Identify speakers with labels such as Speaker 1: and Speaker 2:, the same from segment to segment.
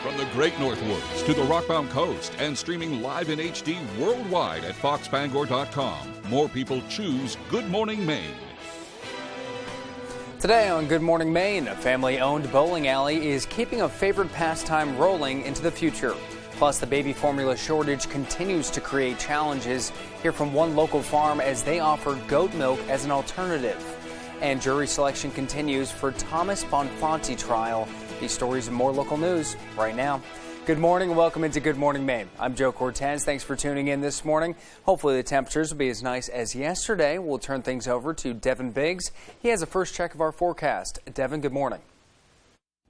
Speaker 1: From the Great Northwoods to the Rockbound Coast and streaming live in HD worldwide at foxbangor.com. More people choose Good Morning Maine.
Speaker 2: Today on Good Morning Maine, a family-owned bowling alley is keeping a favorite pastime rolling into the future. Plus, the baby formula shortage continues to create challenges. Hear from one local farm as they offer goat milk as an alternative. And jury selection continues for Thomas Bonfanti trial. These stories and more local news right now. Good morning and welcome into Good Morning Maine. I'm Joe Cortez. Thanks for tuning in this morning. Hopefully the temperatures will be as nice as yesterday. We'll turn things over to Devin Biggs. He has a first check of our forecast. Devin, good morning.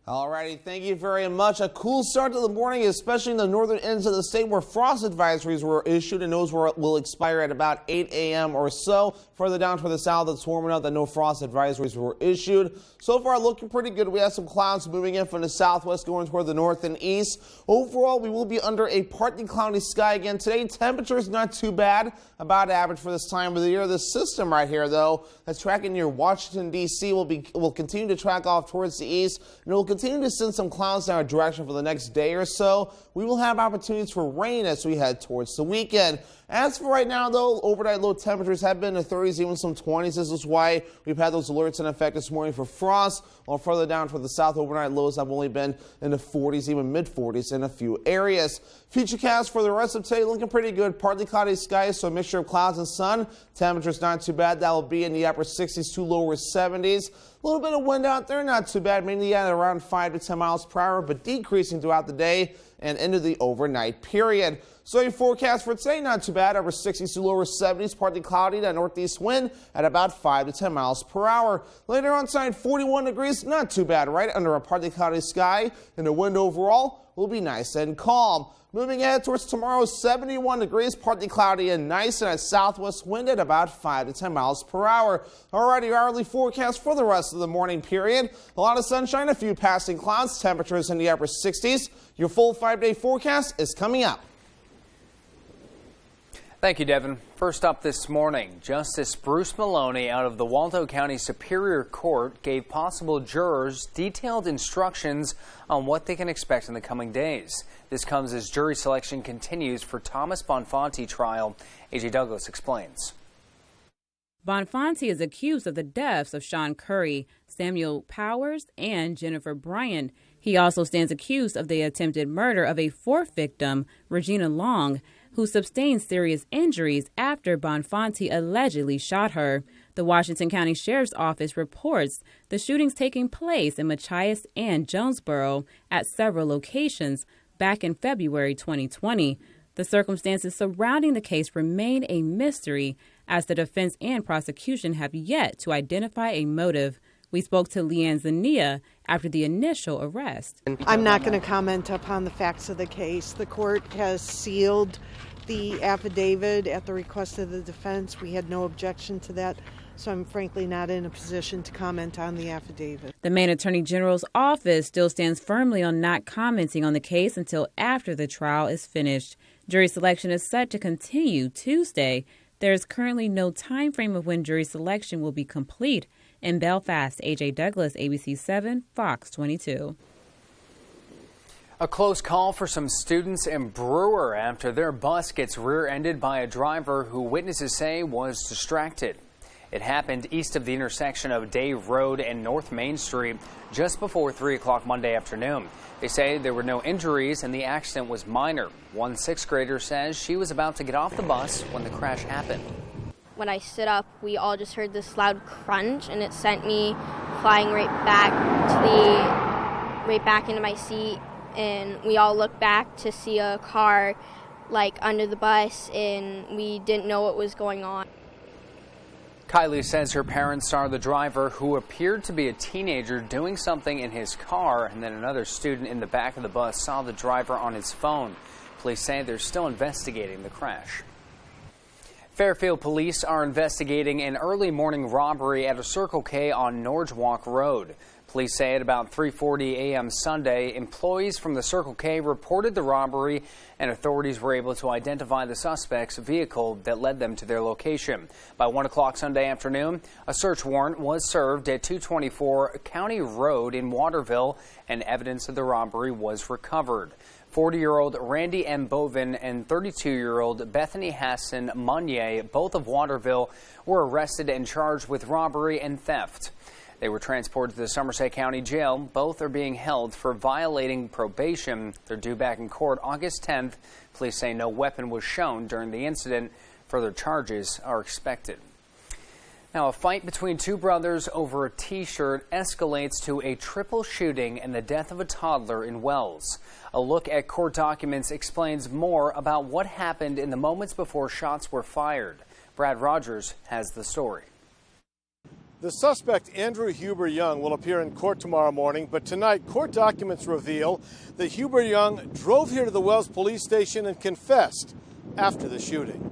Speaker 3: All righty, thank you very much. A cool start to the morning, especially in the northern ends of the state where frost advisories were issued, and those will expire at about 8 a.m. or so. Further down toward the south, it's warm enough that no frost advisories were issued. So far, looking pretty good. We have some clouds moving in from the southwest going toward the north and east. Overall, we will be under a partly cloudy sky again today. Temperatures not too bad, about average for this time of the year. This system right here, though, that's tracking near Washington, D.C. will continue to track off towards the east, and it will continue to send some clouds in our direction for the next day or so. We will have opportunities for rain as we head towards the weekend. As for right now, though, overnight low temperatures have been in the 30s, even some 20s. This is why we've had those alerts in effect this morning for frost. While further down toward the south, overnight lows have only been in the 40s, even mid-40s in a few areas. Futurecast for the rest of today looking pretty good. Partly cloudy skies, so a mixture of clouds and sun. Temperatures not too bad. That will be in the upper 60s to lower 70s. A little bit of wind out there, not too bad, mainly at around 5 to 10 miles per hour, but decreasing throughout the day and into the overnight period. So your forecast for today, not too bad, upper 60s to lower 70s, partly cloudy, that northeast wind at about 5 to 10 miles per hour. Later on tonight, 41 degrees, not too bad, right under a partly cloudy sky, and the wind overall will be nice and calm. Moving ahead towards tomorrow, 71 degrees, partly cloudy and nice, and a southwest wind at about 5 to 10 miles per hour. Alrighty, your hourly forecast for the rest of the morning period. A lot of sunshine, a few passing clouds, temperatures in the upper 60s. Your full 5-day forecast is coming up.
Speaker 2: Thank you, Devin. First up this morning, Justice Bruce Maloney out of the Waldo County Superior Court gave possible jurors detailed instructions on what they can expect in the coming days. This comes as jury selection continues for Thomas Bonfanti trial. A.J. Douglas explains.
Speaker 4: Bonfanti is accused of the deaths of Sean Curry, Samuel Powers, and Jennifer Bryan. He also stands accused of the attempted murder of a fourth victim, Regina Long, who sustained serious injuries after Bonfanti allegedly shot her. The Washington County Sheriff's Office reports the shootings taking place in Machias and Jonesboro at several locations back in February 2020. The circumstances surrounding the case remain a mystery as the defense and prosecution have yet to identify a motive. We spoke to Leanne Zania after the initial arrest.
Speaker 5: I'm not going to comment upon the facts of the case. The court has sealed the affidavit at the request of the defense. We had no objection to that, so I'm frankly not in a position to comment on the affidavit.
Speaker 4: The Maine Attorney General's office still stands firmly on not commenting on the case until after the trial is finished. Jury selection is set to continue Tuesday. There is currently no time frame of when jury selection will be complete. In Belfast, A.J. Douglas, ABC 7, Fox 22.
Speaker 2: A close call for some students in Brewer after their bus gets rear-ended by a driver who witnesses say was distracted. It happened east of the intersection of Dave Road and North Main Street just before 3 o'clock Monday afternoon. They say there were no injuries and the accident was minor. One sixth grader says she was about to get off the bus when the crash happened.
Speaker 6: When I stood up, we all just heard this loud crunch, and it sent me flying right back into my seat. And we all looked back to see a car like under the bus, and we didn't know what was going on.
Speaker 2: Kylie says her parents saw the driver, who appeared to be a teenager, doing something in his car, and then another student in the back of the bus saw the driver on his phone. Police say they're still investigating the crash. Fairfield police are investigating an early morning robbery at a Circle K on Norgewalk Road. Police say at about 3:40 a.m. Sunday, employees from the Circle K reported the robbery, and authorities were able to identify the suspect's vehicle that led them to their location. By 1 o'clock Sunday afternoon, a search warrant was served at 224 County Road in Waterville, and evidence of the robbery was recovered. 40-year-old Randy M. Bovin and 32-year-old Bethany Hassan Monnier, both of Waterville, were arrested and charged with robbery and theft. They were transported to the Somerset County Jail. Both are being held for violating probation. They're due back in court August 10th. Police say no weapon was shown during the incident. Further charges are expected. Now, a fight between two brothers over a T-shirt escalates to a triple shooting and the death of a toddler in Wells. A look at court documents explains more about what happened in the moments before shots were fired. Brad Rogers has the story.
Speaker 7: The suspect, Andrew Huber Young, will appear in court tomorrow morning, but tonight court documents reveal that Huber Young drove here to the Wells police station and confessed after the shooting.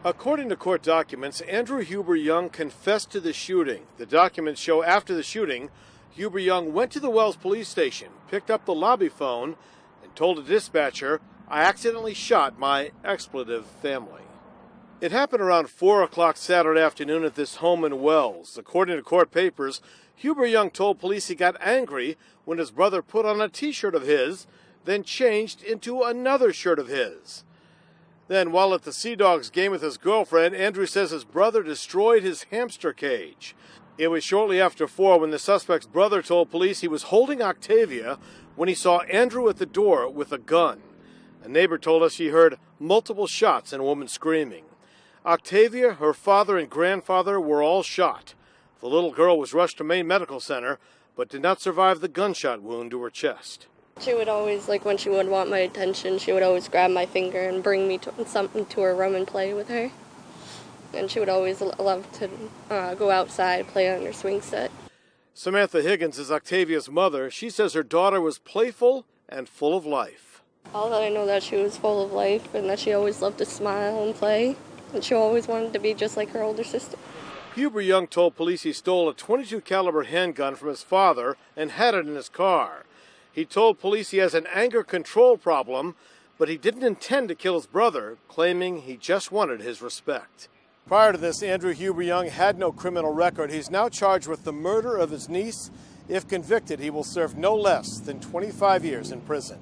Speaker 7: According to court documents, Andrew Huber Young confessed to the shooting. The documents show after the shooting, Huber Young went to the Wells police station, picked up the lobby phone, and told a dispatcher, "I accidentally shot my expletive family." It happened around 4 o'clock Saturday afternoon at this home in Wells. According to court papers, Huber Young told police he got angry when his brother put on a T-shirt of his, then changed into another shirt of his. Then, while at the Sea Dogs game with his girlfriend, Andrew says his brother destroyed his hamster cage. It was shortly after 4 when the suspect's brother told police he was holding Octavia when he saw Andrew at the door with a gun. A neighbor told us she heard multiple shots and a woman screaming. Octavia, her father, and grandfather were all shot. The little girl was rushed to Maine Medical Center, but did not survive the gunshot wound to her chest.
Speaker 8: She would always, when she would want my attention, she would always grab my finger and bring me something to her room and play with her. And she would always love to go outside, play on her swing set.
Speaker 7: Samantha Higgins is Octavia's mother. She says her daughter was playful and full of life.
Speaker 8: All that I know that she was full of life and that she always loved to smile and play. And she always wanted to be just like her older sister.
Speaker 7: Huber Young told police he stole a .22 caliber handgun from his father and had it in his car. He told police he has an anger control problem, but he didn't intend to kill his brother, claiming he just wanted his respect. Prior to this, Andrew Huber Young had no criminal record. He's now charged with the murder of his niece. If convicted, he will serve no less than 25 years in prison.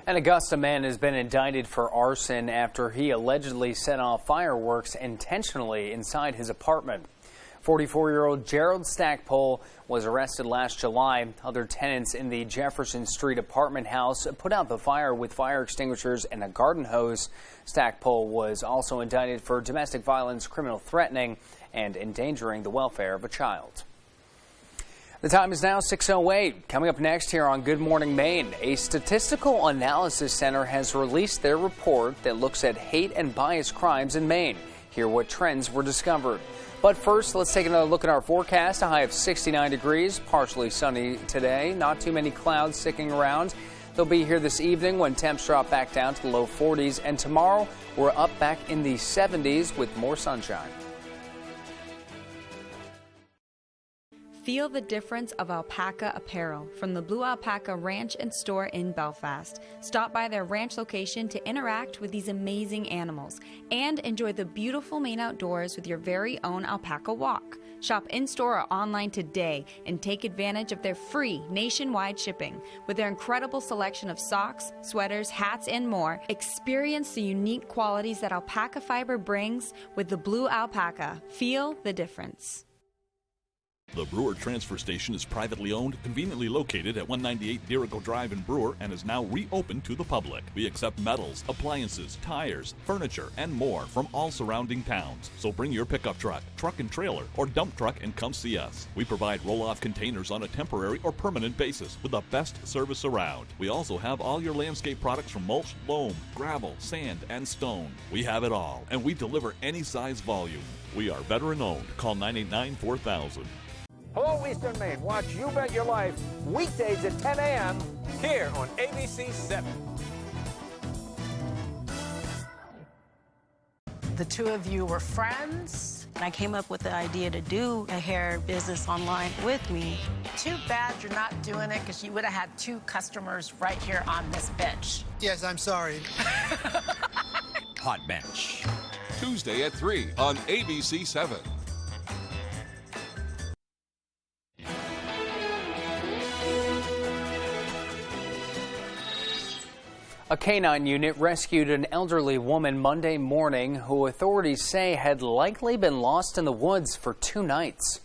Speaker 2: An Augusta man has been indicted for arson after he allegedly set off fireworks intentionally inside his apartment. 44-year-old Gerald Stackpole was arrested last July. Other tenants in the Jefferson Street apartment house put out the fire with fire extinguishers and a garden hose. Stackpole was also indicted for domestic violence, criminal threatening, and endangering the welfare of a child. The time is now 6:08. Coming up next here on Good Morning Maine, a statistical analysis center has released their report that looks at hate and bias crimes in Maine. Hear what trends were discovered. But first, let's take another look at our forecast. A high of 69 degrees, partially sunny today. Not too many clouds sticking around. They'll be here this evening when temps drop back down to the low 40s. And tomorrow, we're up back in the 70s with more sunshine.
Speaker 9: Feel the difference of alpaca apparel from the Blue Alpaca Ranch and Store in Belfast. Stop by their ranch location to interact with these amazing animals and enjoy the beautiful Maine outdoors with your very own alpaca walk. Shop in-store or online today and take advantage of their free nationwide shipping. With their incredible selection of socks, sweaters, hats, and more, experience the unique qualities that alpaca fiber brings with the Blue Alpaca. Feel the difference.
Speaker 10: The Brewer Transfer Station is privately owned, conveniently located at 198 Dirigo Drive in Brewer, and is now reopened to the public. We accept metals, appliances, tires, furniture, and more from all surrounding towns. So bring your pickup truck, truck and trailer, or dump truck and come see us. We provide roll-off containers on a temporary or permanent basis with the best service around. We also have all your landscape products from mulch, loam, gravel, sand, and stone. We have it all, and we deliver any size volume. We are veteran-owned. Call 989-4000.
Speaker 11: Hello, Eastern Maine. Watch You Bet Your Life weekdays at 10 a.m. here on ABC 7.
Speaker 12: The two of you were friends. I came up with the idea to do a hair business online with me. Too bad you're not doing it, because you would have had 2 customers right here on this bench.
Speaker 13: Yes, I'm sorry.
Speaker 1: Hot Bench. Tuesday at 3 on ABC 7.
Speaker 2: A canine unit rescued an elderly woman Monday morning who authorities say had likely been lost in the woods for 2 nights.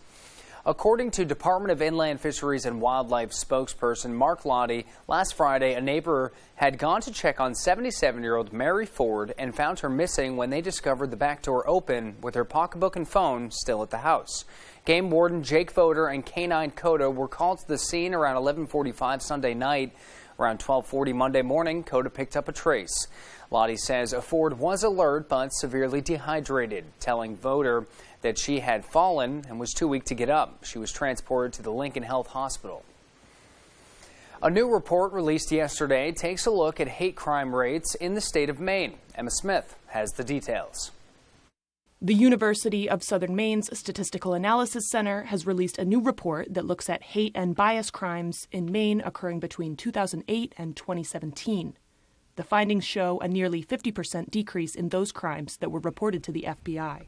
Speaker 2: According to Department of Inland Fisheries and Wildlife spokesperson Mark Lottie, last Friday a neighbor had gone to check on 77-year-old Mary Ford and found her missing when they discovered the back door open with her pocketbook and phone still at the house. Game warden Jake Voder and Canine Coda were called to the scene around 11:45 Sunday night. Around 12:40 Monday morning, Coda picked up a trace. Lottie says Ford was alert but severely dehydrated, telling Voder that she had fallen and was too weak to get up. She was transported to the Lincoln Health Hospital. A new report released yesterday takes a look at hate crime rates in the state of Maine. Emma Smith has the details.
Speaker 14: The University of Southern Maine's Statistical Analysis Center has released a new report that looks at hate and bias crimes in Maine occurring between 2008 and 2017. The findings show a nearly 50% decrease in those crimes that were reported to the FBI.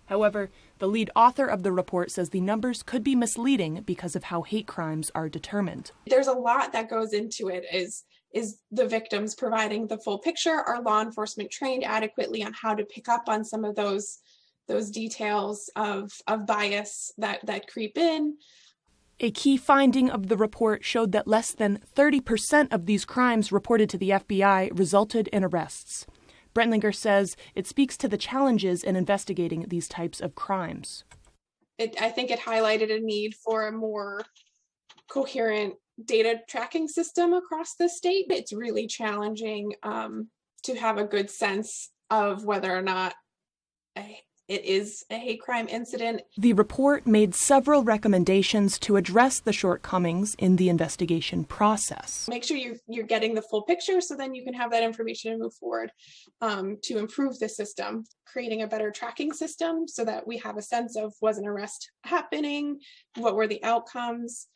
Speaker 14: However, the lead author of the report says the numbers could be misleading because of how hate crimes are determined.
Speaker 15: There's a lot that goes into it. Is the victims providing the full picture? Are law enforcement trained adequately on how to pick up on some of those details of bias that creep in?
Speaker 14: A key finding of the report showed that less than 30% of these crimes reported to the FBI resulted in arrests. Brentlinger says it speaks to the challenges in investigating these types of crimes.
Speaker 15: I think it highlighted a need for a more coherent data tracking system across the state. It's really challenging to have a good sense of whether or not it is a hate crime incident.
Speaker 14: The report made several recommendations to address the shortcomings in the investigation process.
Speaker 15: Make sure you're getting the full picture so then you can have that information and move forward to improve the system, creating a better tracking system so that we have a sense of was an arrest happening, what were the outcomes,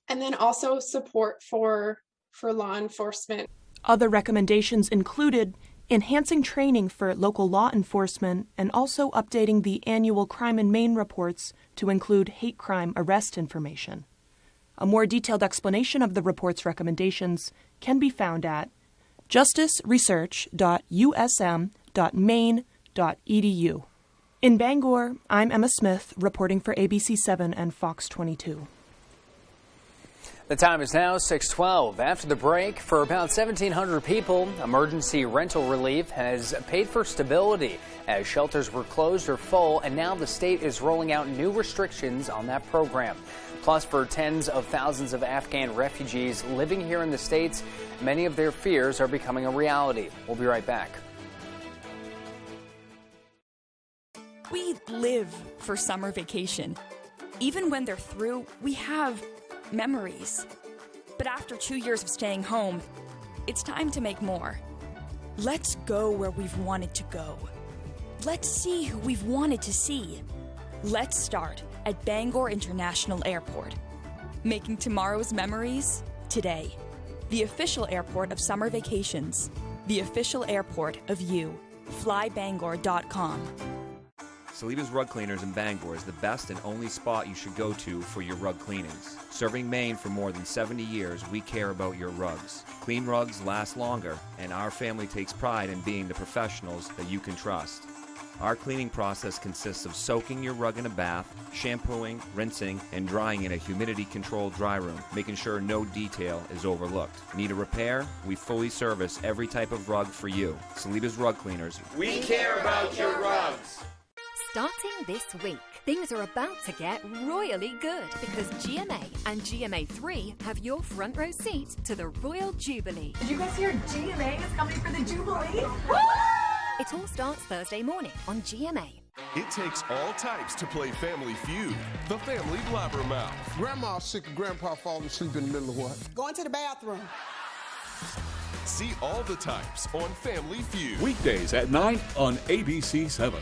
Speaker 15: and then also support for law enforcement.
Speaker 14: Other recommendations included enhancing training for local law enforcement and also updating the annual Crime in Maine reports to include hate crime arrest information. A more detailed explanation of the report's recommendations can be found at justiceresearch.usm.maine.edu. In Bangor, I'm Emma Smith, reporting for ABC 7 and Fox 22.
Speaker 2: The time is now 6:12. After the break, for about 1,700 people, emergency rental relief has paid for stability as shelters were closed or full, and now the state is rolling out new restrictions on that program. Plus, for tens of thousands of Afghan refugees living here in the States, many of their fears are becoming a reality. We'll be right back.
Speaker 16: We live for summer vacation. Even when they're through, we have memories. But after 2 years of staying home, it's time to make more. Let's go where we've wanted to go. Let's see who we've wanted to see. Let's start at Bangor International Airport. Making tomorrow's memories today. The official airport of summer vacations. The official airport of you. FlyBangor.com.
Speaker 17: Saliba's Rug Cleaners in Bangor is the best and only spot you should go to for your rug cleanings. Serving Maine for more than 70 years, we care about your rugs. Clean rugs last longer, and our family takes pride in being the professionals that you can trust. Our cleaning process consists of soaking your rug in a bath, shampooing, rinsing, and drying in a humidity-controlled dry room, making sure no detail is overlooked. Need a repair? We fully service every type of rug for you. Saliba's Rug Cleaners.
Speaker 11: We care about your rugs.
Speaker 18: Starting this week, things are about to get royally good because GMA and GMA3 have your front row seat to the Royal Jubilee.
Speaker 19: Did you guys hear GMA is coming for the Jubilee?
Speaker 18: It all starts Thursday morning on GMA.
Speaker 20: It takes all types to play Family Feud, the family blabbermouth.
Speaker 21: Grandma's sick and Grandpa falling asleep in the middle of what?
Speaker 22: Going to the bathroom.
Speaker 20: See all the types on Family Feud.
Speaker 1: Weekdays at 9 on ABC 7.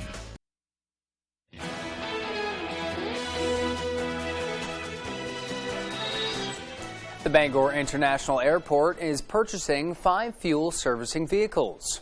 Speaker 2: The Bangor International Airport is purchasing 5 fuel servicing vehicles.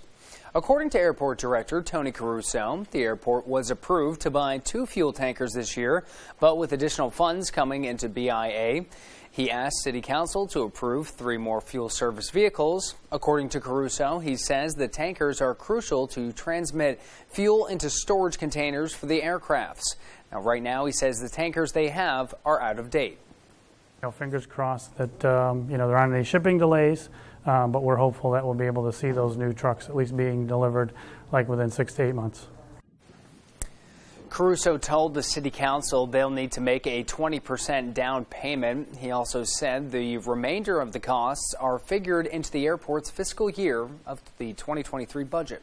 Speaker 2: According to Airport Director Tony Caruso, the airport was approved to buy 2 fuel tankers this year, but with additional funds coming into BIA, he asked City Council to approve 3 more fuel service vehicles. According to Caruso, he says the tankers are crucial to transmit fuel into storage containers for the aircrafts. Now, right now, he says the tankers they have are out of date.
Speaker 13: Fingers crossed that there aren't any shipping delays, but we're hopeful that we'll be able to see those new trucks at least being delivered like within 6 to 8 months.
Speaker 2: Caruso told the City Council they'll need to make a 20% down payment. He also said the remainder of the costs are figured into the airport's fiscal year of the 2023 budget.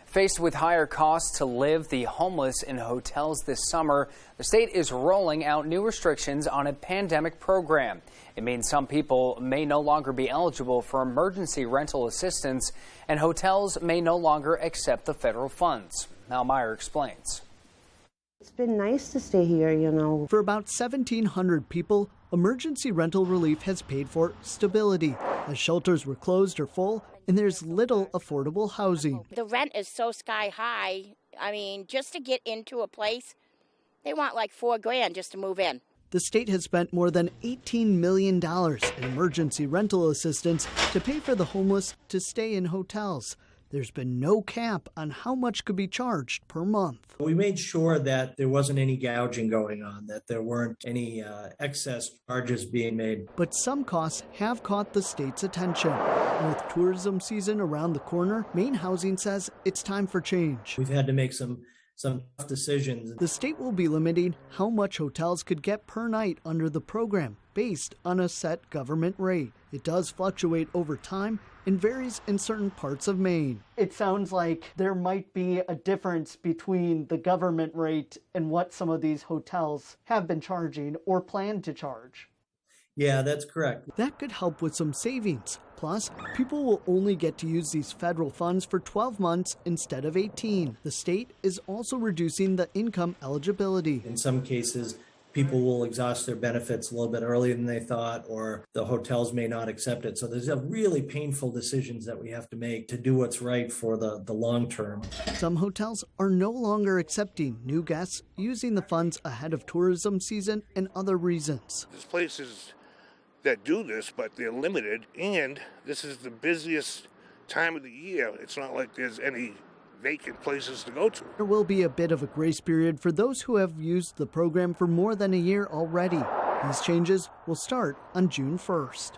Speaker 2: Faced with higher costs to live the homeless in hotels this summer, the state is rolling out new restrictions on a pandemic program. It means some people may no longer be eligible for emergency rental assistance, and hotels may no longer accept the federal funds. Mal Meyer explains.
Speaker 21: It's been nice to stay here,
Speaker 22: For about 1,700 people, emergency rental relief has paid for stability, as shelters were closed or full, and there's little affordable housing.
Speaker 23: The rent is so sky high. I mean, just to get into a place, they want like $4,000 just to move in.
Speaker 22: The state has spent more than $18 million in emergency rental assistance to pay for the homeless to stay in hotels. There's been no cap on how much could be charged per month.
Speaker 24: We made sure that there wasn't any gouging going on, that there weren't any excess charges being made.
Speaker 22: But some costs have caught the state's attention. With tourism season around the corner, Maine Housing says it's time for change.
Speaker 24: We've had to make some tough decisions.
Speaker 22: The state will be limiting how much hotels could get per night under the program based on a set government rate. It does fluctuate over time and varies in certain parts of Maine.
Speaker 21: It sounds like there might be a difference between the government rate and what some of these hotels have been charging or plan to charge.
Speaker 24: Yeah, that's correct.
Speaker 22: That could help with some savings. Plus, people will only get to use these federal funds for 12 months instead of 18. The state is also reducing the income eligibility.
Speaker 24: In some cases, people will exhaust their benefits a little bit earlier than they thought, or the hotels may not accept it. So there's a really painful decisions that we have to make to do what's right for the long term.
Speaker 22: Some hotels are no longer accepting new guests using the funds ahead of tourism season and other reasons.
Speaker 25: There's places that do this, but they're limited, and this is the busiest time of the year. It's not like there's any vacant places to go to.
Speaker 22: There will be a bit of a grace period for those who have used the program for more than a year already. These changes will start on June 1st.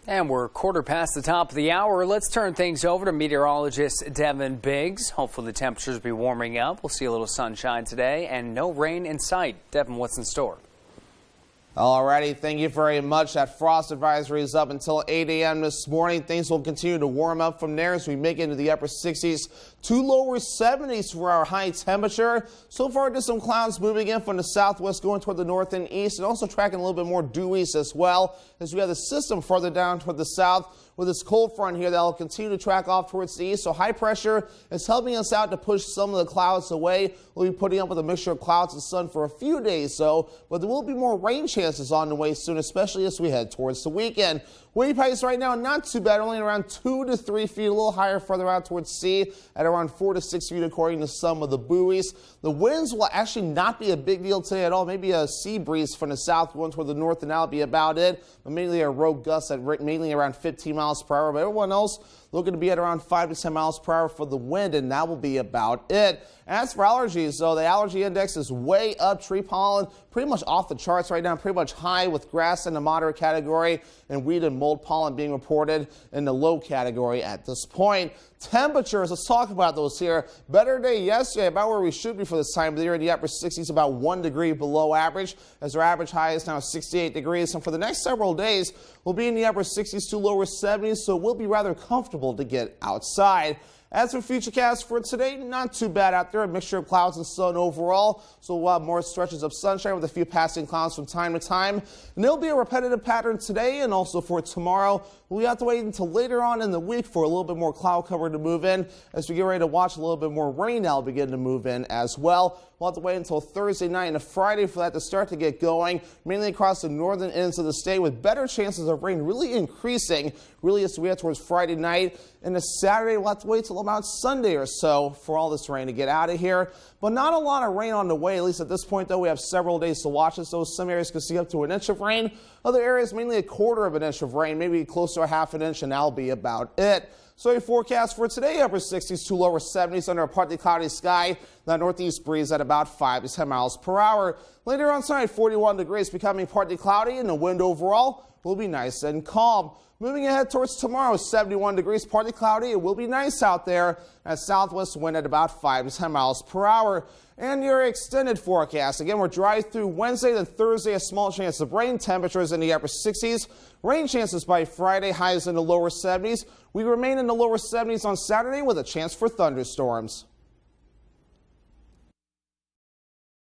Speaker 2: And we're quarter past the top of the hour. Let's turn things over to meteorologist Devin Biggs. Hopefully the temperatures will be warming up. We'll see a little sunshine today and no rain in sight. Devin, what's in store?
Speaker 3: Alrighty, thank you very much. That frost advisory is up until 8 a.m. this morning. Things will continue to warm up from there as we make it into the upper 60s to lower 70s for our high temperature. So far, just some clouds moving in from the southwest going toward the north and east, and also tracking a little bit more due east as well, as we have the system further down toward the south with this cold front here that will continue to track off towards the east. So high pressure is helping us out to push some of the clouds away. We'll be putting up with a mixture of clouds and sun for a few days, though, but there will be more rain chances on the way soon, especially as we head towards the weekend. Wave heights right now, not too bad, only around 2 to 3 feet, a little higher further out towards sea at around 4 to 6 feet according to some of the buoys. The winds will actually not be a big deal today at all, maybe a sea breeze from the south going toward the north, and that'll be about it. But mainly a rogue gust at mainly around 15 miles per hour, but everyone else looking to be at around 5 to 10 miles per hour for the wind, and that will be about it. As for allergies, though, the allergy index is way up. Tree pollen pretty much off the charts right now, pretty much high with grass in the moderate category and weed and mold pollen being reported in the low category at this point. Temperatures, let's talk about those here. Better day yesterday, about where we should be for this time of the year. In the upper 60s, about 1 degree below average, as our average high is now 68 degrees. And for the next several days, we'll be in the upper 60s to lower 70s, so it will be rather comfortable to get outside. As for Futurecast for today, not too bad out there. A mixture of clouds and sun overall. So we'll have more stretches of sunshine with a few passing clouds from time to time. And it'll be a repetitive pattern today and also for tomorrow. We have to wait until later on in the week for a little bit more cloud cover to move in. As we get ready to watch a little bit more rain now begin to move in as well. We'll have to wait until Thursday night and Friday for that to start to get going, mainly across the northern ends of the state, with better chances of rain really increasing really as we head towards Friday night. And a Saturday, we'll have to wait till about Sunday or so for all this rain to get out of here. But not a lot of rain on the way, at least at this point, though. We have several days to watch it, so some areas could see up to an inch of rain. Other areas, mainly a quarter of an inch of rain, maybe close to a half an inch, and that'll be about it. So a forecast for today, upper 60s to lower 70s under a partly cloudy sky. That northeast breeze at about 5 to 10 miles per hour. Later on tonight, 41 degrees, becoming partly cloudy, and the wind overall will be nice and calm. Moving ahead towards tomorrow, 71 degrees, partly cloudy. It will be nice out there. A southwest wind at about 5 to 10 miles per hour. And your extended forecast. Again, we're dry through Wednesday, then Thursday, a small chance of rain. Temperatures in the upper 60s. Rain chances by Friday, highs in the lower 70s. We remain in the lower 70s on Saturday with a chance for thunderstorms.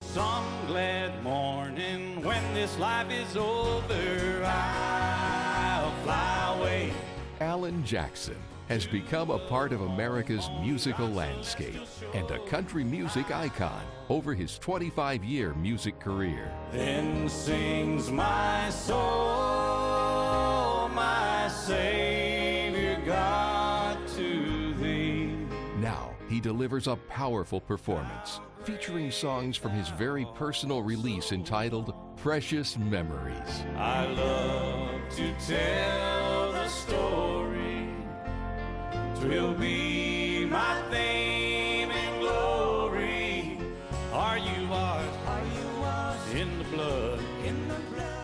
Speaker 4: Some glad morning when this life is over, I'll fly away.
Speaker 5: Alan Jackson has become a part of America's musical landscape and a country music icon over his 25-year music career.
Speaker 4: Then sings my soul, my Savior God, to thee.
Speaker 5: Now he delivers a powerful performance featuring songs from his very personal release entitled Precious Memories.
Speaker 4: I love to tell the story. 'Twill be my fame and glory. Are you washed in the blood?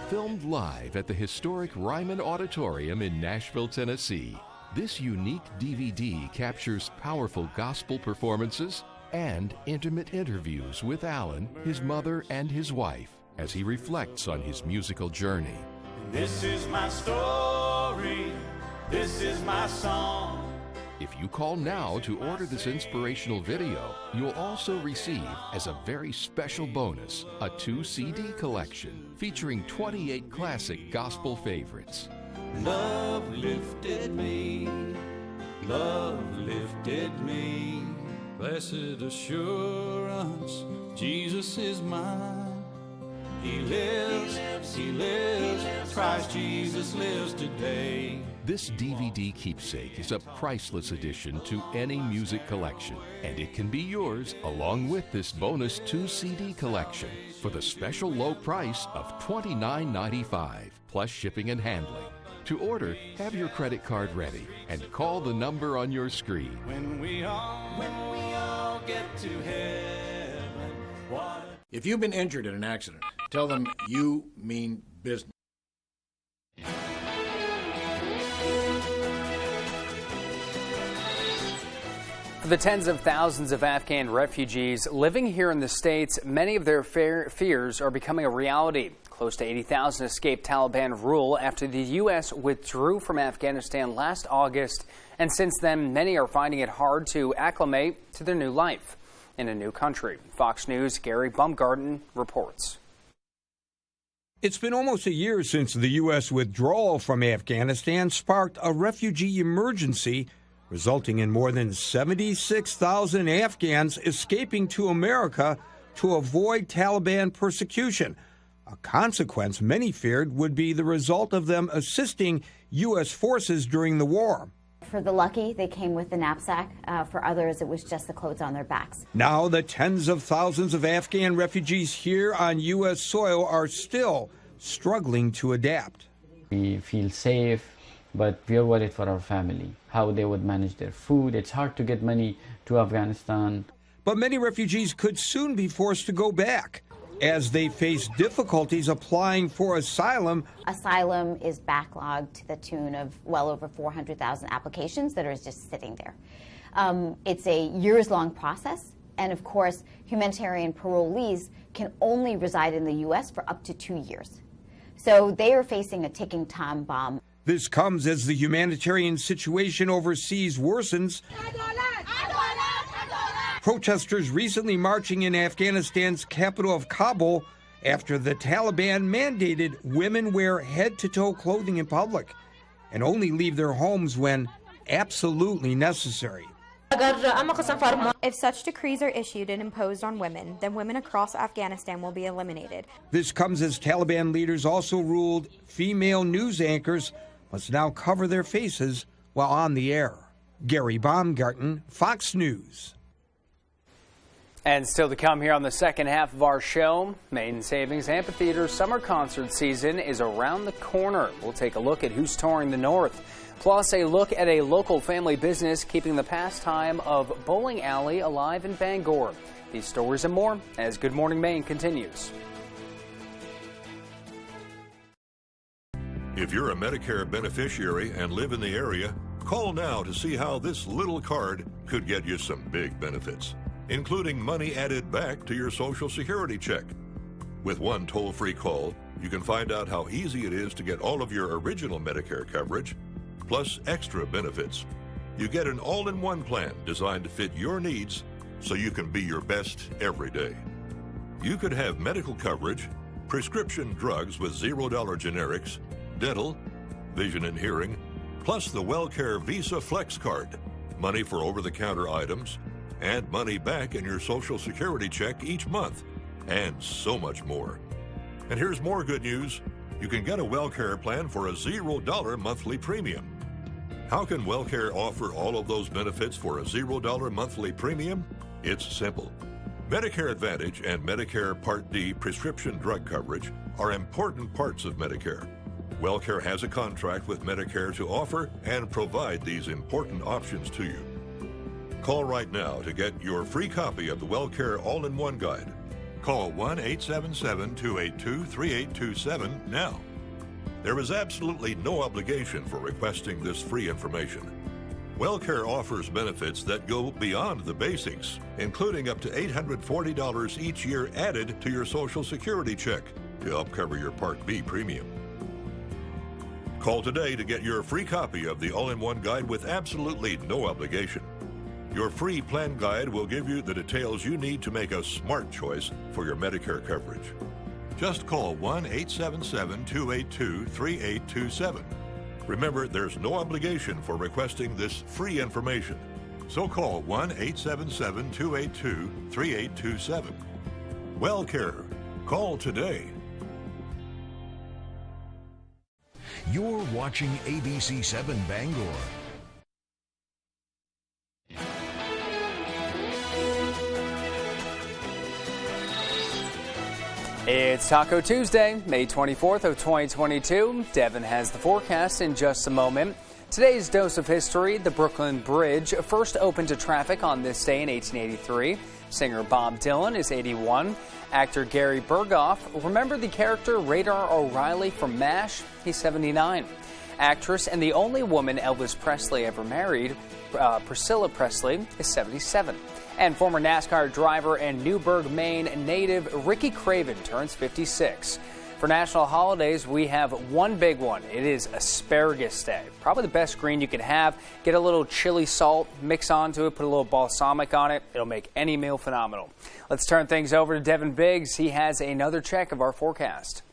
Speaker 5: Filmed live at the historic Ryman Auditorium in Nashville, Tennessee, this unique DVD captures powerful gospel performances and intimate interviews with Alan, his mother, and his wife as he reflects on his musical journey.
Speaker 4: This is my story. This is my song.
Speaker 5: If you call now to order this inspirational video, you'll also receive, as a very special bonus, a 2-CD collection featuring 28 classic gospel favorites.
Speaker 4: Love lifted me. Love lifted me. Blessed assurance, Jesus is mine. He lives, Christ Jesus lives today.
Speaker 5: This DVD keepsake is a priceless addition to any music collection, and it can be yours along with this bonus 2-CD collection for the special low price of $29.95 plus shipping and handling. To order, have your credit card ready and call the number on your screen.
Speaker 4: When we all get to heaven,
Speaker 6: if you've been injured in an accident, tell them you mean business.
Speaker 2: For the tens of thousands of Afghan refugees living here in the States, many of their fears are becoming a reality. Close to 80,000 escaped Taliban rule after the U.S. withdrew from Afghanistan last August, and since then, many are finding it hard to acclimate to their new life in a new country. Fox News' Gary Baumgarten reports.
Speaker 7: It's been almost a year since the U.S. withdrawal from Afghanistan sparked a refugee emergency, resulting in more than 76,000 Afghans escaping to America to avoid Taliban persecution. A consequence many feared would be the result of them assisting U.S. forces during the war.
Speaker 8: For the lucky, they came with the knapsack. For others, it was just the clothes on their backs.
Speaker 7: Now, the tens of thousands of Afghan refugees here on U.S. soil are still struggling to adapt.
Speaker 26: We feel safe, but we are worried for our family, how they would manage their food. It's hard to get money to Afghanistan.
Speaker 7: But many refugees could soon be forced to go back as they face difficulties applying for asylum.
Speaker 8: Asylum is backlogged to the tune of well over 400,000 applications that are just sitting there. It's a years-long process, and of course, humanitarian parolees can only reside in the U.S. for up to 2 years. So they are facing a ticking time bomb.
Speaker 7: This comes as the humanitarian situation overseas worsens Protesters recently marching in Afghanistan's capital of Kabul after the Taliban mandated women wear head-to-toe clothing in public and only leave their homes when absolutely necessary.
Speaker 9: If such decrees are issued and imposed on women, then women across Afghanistan will be eliminated.
Speaker 7: This comes as Taliban leaders also ruled female news anchors must now cover their faces while on the air. Gary Baumgarten, Fox News.
Speaker 2: And still to come here on the second half of our show, Maine Savings Amphitheater's summer concert season is around the corner. We'll take a look at who's touring the North. Plus, a look at a local family business keeping the pastime of bowling alley alive in Bangor. These stories and more as Good Morning Maine continues.
Speaker 10: If you're a Medicare beneficiary and live in the area, call now to see how this little card could get you some big benefits, including money added back to your Social Security check. With one toll-free call, you can find out how easy it is to get all of your original Medicare coverage, plus extra benefits. You get an all-in-one plan designed to fit your needs so you can be your best every day. You could have medical coverage, prescription drugs with $0 generics, dental, vision and hearing, plus the WellCare Visa Flex Card, money for over-the-counter items, and money back in your Social Security check each month, and so much more. And here's more good news. You can get a WellCare plan for a $0 monthly premium. How can WellCare offer all of those benefits for a $0 monthly premium? It's simple. Medicare Advantage and Medicare Part D prescription drug coverage are important parts of Medicare. WellCare has a contract with Medicare to offer and provide these important options to you. Call right now to get your free copy of the WellCare All-in-One Guide. Call 1-877-282-3827 now. There is absolutely no obligation for requesting this free information. WellCare offers benefits that go beyond the basics, including up to $840 each year added to your Social Security check to help cover your Part B premium. Call today to get your free copy of the All-in-One Guide with absolutely no obligation. Your free plan guide will give you the details you need to make a smart choice for your Medicare coverage. Just call 1-877-282-3827. Remember, there's no obligation for requesting this free information. So call 1-877-282-3827. WellCare. Call today.
Speaker 12: You're watching ABC 7 Bangor.
Speaker 2: It's Taco Tuesday, May 24th of 2022. Devin has the forecast in just a moment. Today's dose of history, the Brooklyn Bridge first opened to traffic on this day in 1883. Singer Bob Dylan is 81. Actor Gary Berghoff, remember the character Radar O'Reilly from MASH? He's 79. Actress and the only woman Elvis Presley ever married, Priscilla Presley, is 77. And former NASCAR driver and Newburgh, Maine native Ricky Craven turns 56. For national holidays, we have one big one. It is Asparagus Day. Probably the best green you can have. Get a little chili salt, mix onto it, put a little balsamic on it. It'll make any meal phenomenal. Let's turn things over to Devin Biggs. He has another check of our forecast.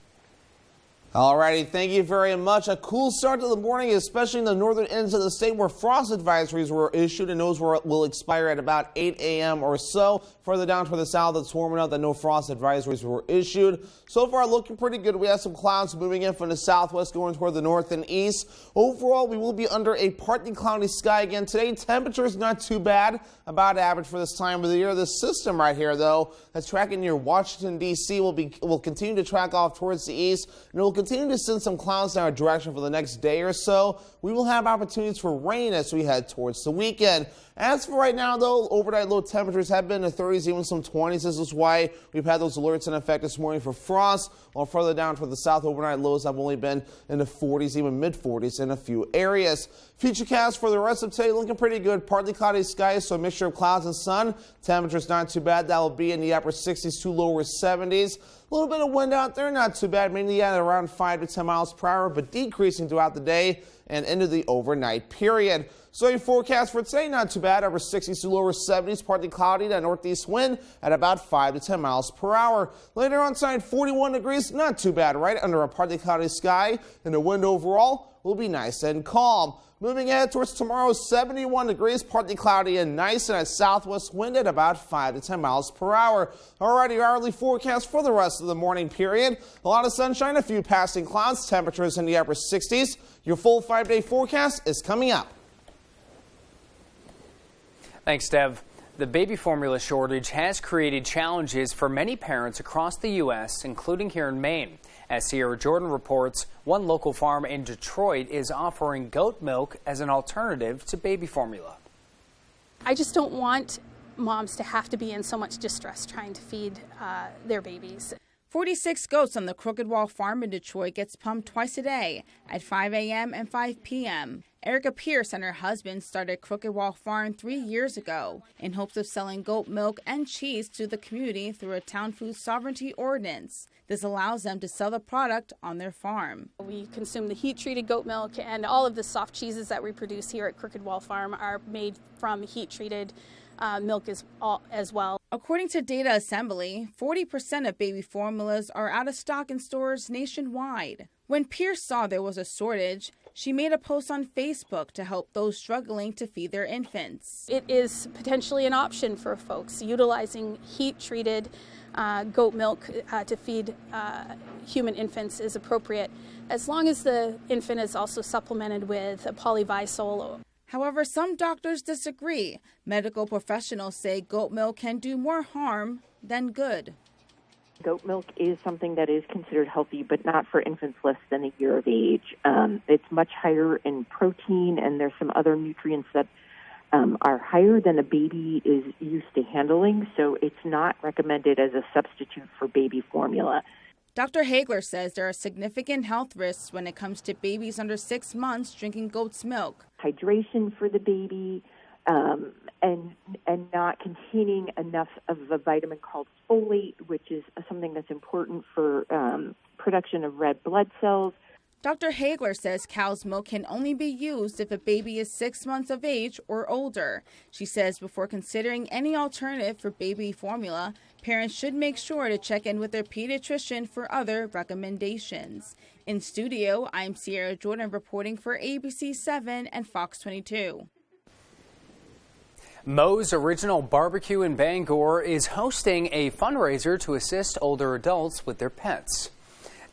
Speaker 3: Alrighty, thank you very much. A cool start to the morning, especially in the northern ends of the state where frost advisories were issued, and those will expire at about 8 a.m. or so. Further down toward the south, it's warming up that no frost advisories were issued. So far, looking pretty good. We have some clouds moving in from the southwest going toward the north and east. Overall, we will be under a partly cloudy sky again today. Temperature is not too bad, about average for this time of the year. This system right here, though, that's tracking near Washington, D.C. will continue to track off towards the east, and it will continue to send some clouds in our direction for the next day or so. We will have opportunities for rain as we head towards the weekend. As for right now, though, overnight low temperatures have been in the 30s, even some 20s. This is why we've had those alerts in effect this morning for frost. While further down toward the south, overnight lows have only been in the 40s, even mid-40s in a few areas. Futurecast for the rest of today looking pretty good. Partly cloudy skies, so a mixture of clouds and sun. Temperatures not too bad. That will be in the upper 60s to lower 70s. A little bit of wind out there, not too bad, mainly at around 5 to 10 miles per hour, but decreasing throughout the day. and into the overnight period. So your forecast for today, not too bad. Upper 60s to lower 70s, partly cloudy, that northeast wind at about 5 to 10 miles per hour. Later on tonight, 41 degrees, not too bad, right under a partly cloudy sky, and the wind overall will be nice and calm. Moving ahead towards tomorrow, 71 degrees, partly cloudy and nice, and a southwest wind at about 5 to 10 miles per hour. Alrighty, your hourly forecast for the rest of the morning period. A lot of sunshine, a few passing clouds, temperatures in the upper 60s. Your full 5-day forecast is coming up.
Speaker 2: Thanks, Dev. The baby formula shortage has created challenges for many parents across the U.S., including here in Maine. As Sierra Jordan reports, one local farm in Detroit is offering goat milk as an alternative to baby formula.
Speaker 11: I just don't want moms to have to be in so much distress trying to feed their babies.
Speaker 14: 46 goats on the Crooked Wall Farm in Detroit gets pumped twice a day at 5 a.m. and 5 p.m. Erica Pierce and her husband started Crooked Wall Farm 3 years ago in hopes of selling goat milk and cheese to the community through a town food sovereignty ordinance. This allows them to sell the product on their farm.
Speaker 11: We consume the heat-treated goat milk, and all of the soft cheeses that we produce here at Crooked Wall Farm are made from heat-treated milk as well.
Speaker 14: According to Data Assembly, 40% of baby formulas are out of stock in stores nationwide. When Pierce saw there was a shortage, she made a post on Facebook to help those struggling to feed their infants.
Speaker 11: It is potentially an option for folks utilizing heat-treated goat milk to feed human infants is appropriate, as long as the infant is also supplemented with a polyvisol.
Speaker 14: However, some doctors disagree. Medical professionals say goat milk can do more harm than good.
Speaker 15: Goat milk is something that is considered healthy, but not for infants less than a year of age. It's much higher in protein, and there's some other nutrients that are higher than a baby is used to handling, so it's not recommended as a substitute for baby formula.
Speaker 14: Dr. Hagler says there are significant health risks when it comes to babies under 6 months drinking goat's milk.
Speaker 15: Hydration for the baby, and not containing enough of a vitamin called folate, which is something that's important for production of red blood cells.
Speaker 14: Dr. Hagler says cow's milk can only be used if a baby is 6 months of age or older. She says before considering any alternative for baby formula, parents should make sure to check in with their pediatrician for other recommendations. In studio, I'm Sierra Jordan reporting for ABC 7 and Fox 22.
Speaker 2: Moe's Original Barbecue in Bangor is hosting a fundraiser to assist older adults with their pets.